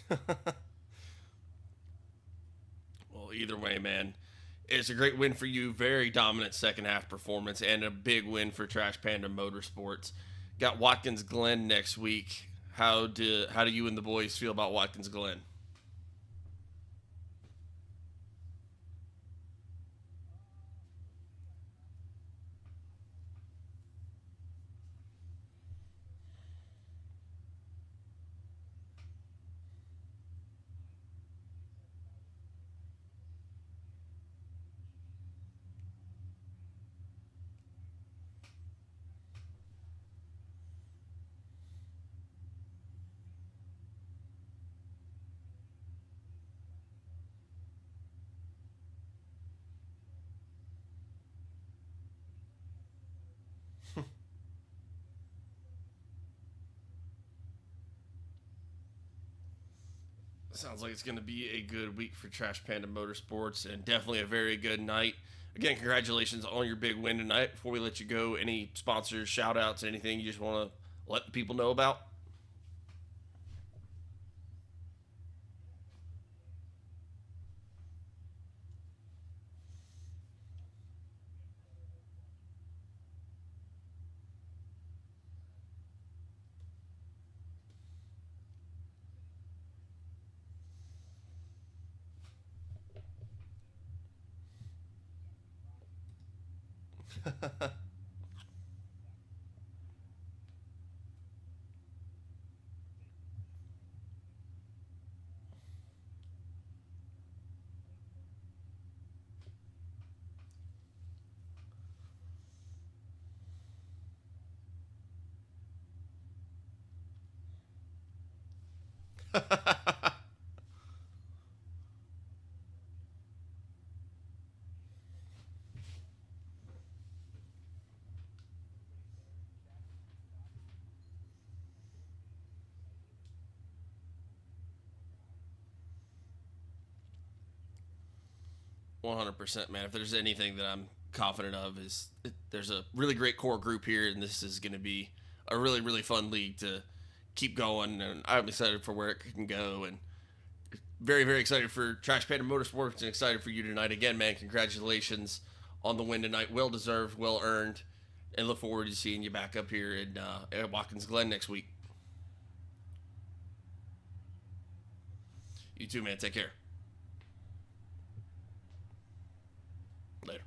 Well, either way, man, it's a great win for you. Very dominant second half performance and a big win for Trash Panda Motorsports. Got Watkins Glen next week. How do you and the boys feel about Watkins Glen? Sounds like it's going to be a good week for Trash Panda Motorsports and definitely a very good night. Again, congratulations on your big win tonight. Before we let you go, any sponsors, shout outs, anything you just want to let the people know about? 100%, man. If there's anything that I'm confident of is there's a really great core group here, and this is going to be a really, really fun league to keep going, and I'm excited for where it can go, and very, very excited for Trash Panda Motorsports and excited for you tonight. Again, man, congratulations on the win tonight. Well deserved, well earned, and look forward to seeing you back up here at Watkins Glen next week. You too, man. Take care. Later.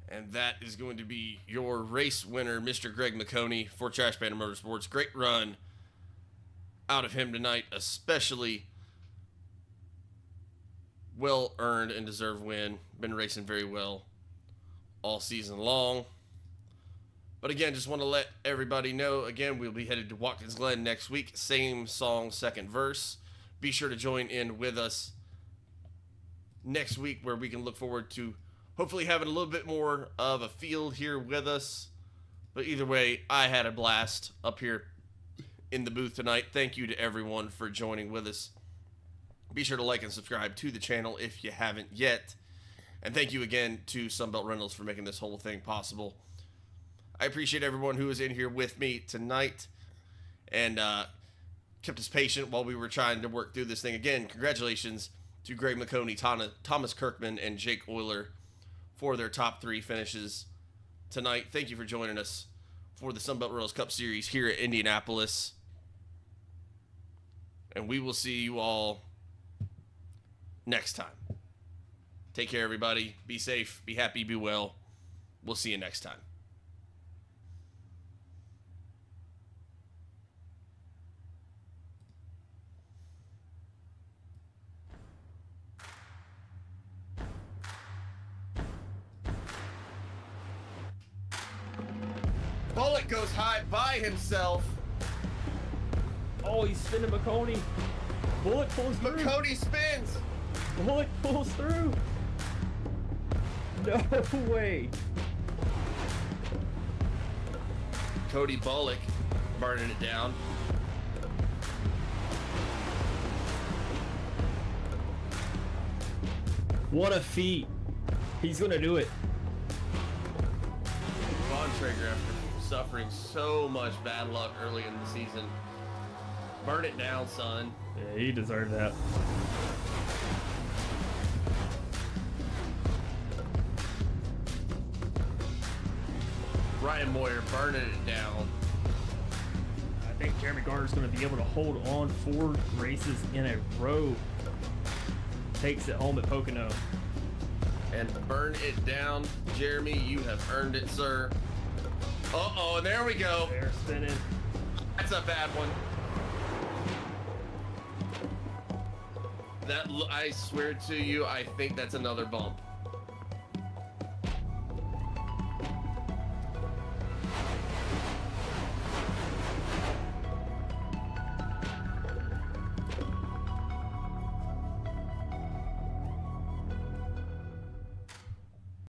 And that is going to be your race winner, Mr. Greg McConey for Trash Panda Motorsports. Great run out of him tonight, especially well earned and deserved win. Been racing very well all season long. But again, just want to let everybody know, again, we'll be headed to Watkins Glen next week. Same song, second verse. Be sure to join in with us next week where we can look forward to hopefully having a little bit more of a field here with us. But either way, I had a blast up here in the booth tonight. Thank you to everyone for joining with us. Be sure to like and subscribe to the channel if you haven't yet. And thank you again to Sunbelt Rentals for making this whole thing possible. I appreciate everyone who was in here with me tonight and kept us patient while we were trying to work through this thing. Again, congratulations to Greg McConey, Thomas Kirkman, and Jake Oyler for their top 3 finishes tonight. Thank you for joining us for the Sunbelt Rentals Cup Series here at Indianapolis. And we will see you all next time. Take care, everybody. Be safe, be happy, be well. We'll see you next time. Bullet goes high by himself. Oh, he's spinning McConey. Bullet pulls through. McConey spins. Bullet pulls through. No way. Cody Bullock burning it down. What a feat. He's gonna do it. Von Traeger, after suffering so much bad luck early in the season. Burn it down, son. Yeah, he deserved that. Ryan Moyer burning it down. I think Jeremy Garner's going to be able to hold on 4 races in a row. Takes it home at Pocono. And burn it down. Jeremy, you have earned it, sir. Uh-oh, and there we go. They're spinning. That's a bad one. I swear to you, I think that's another bump.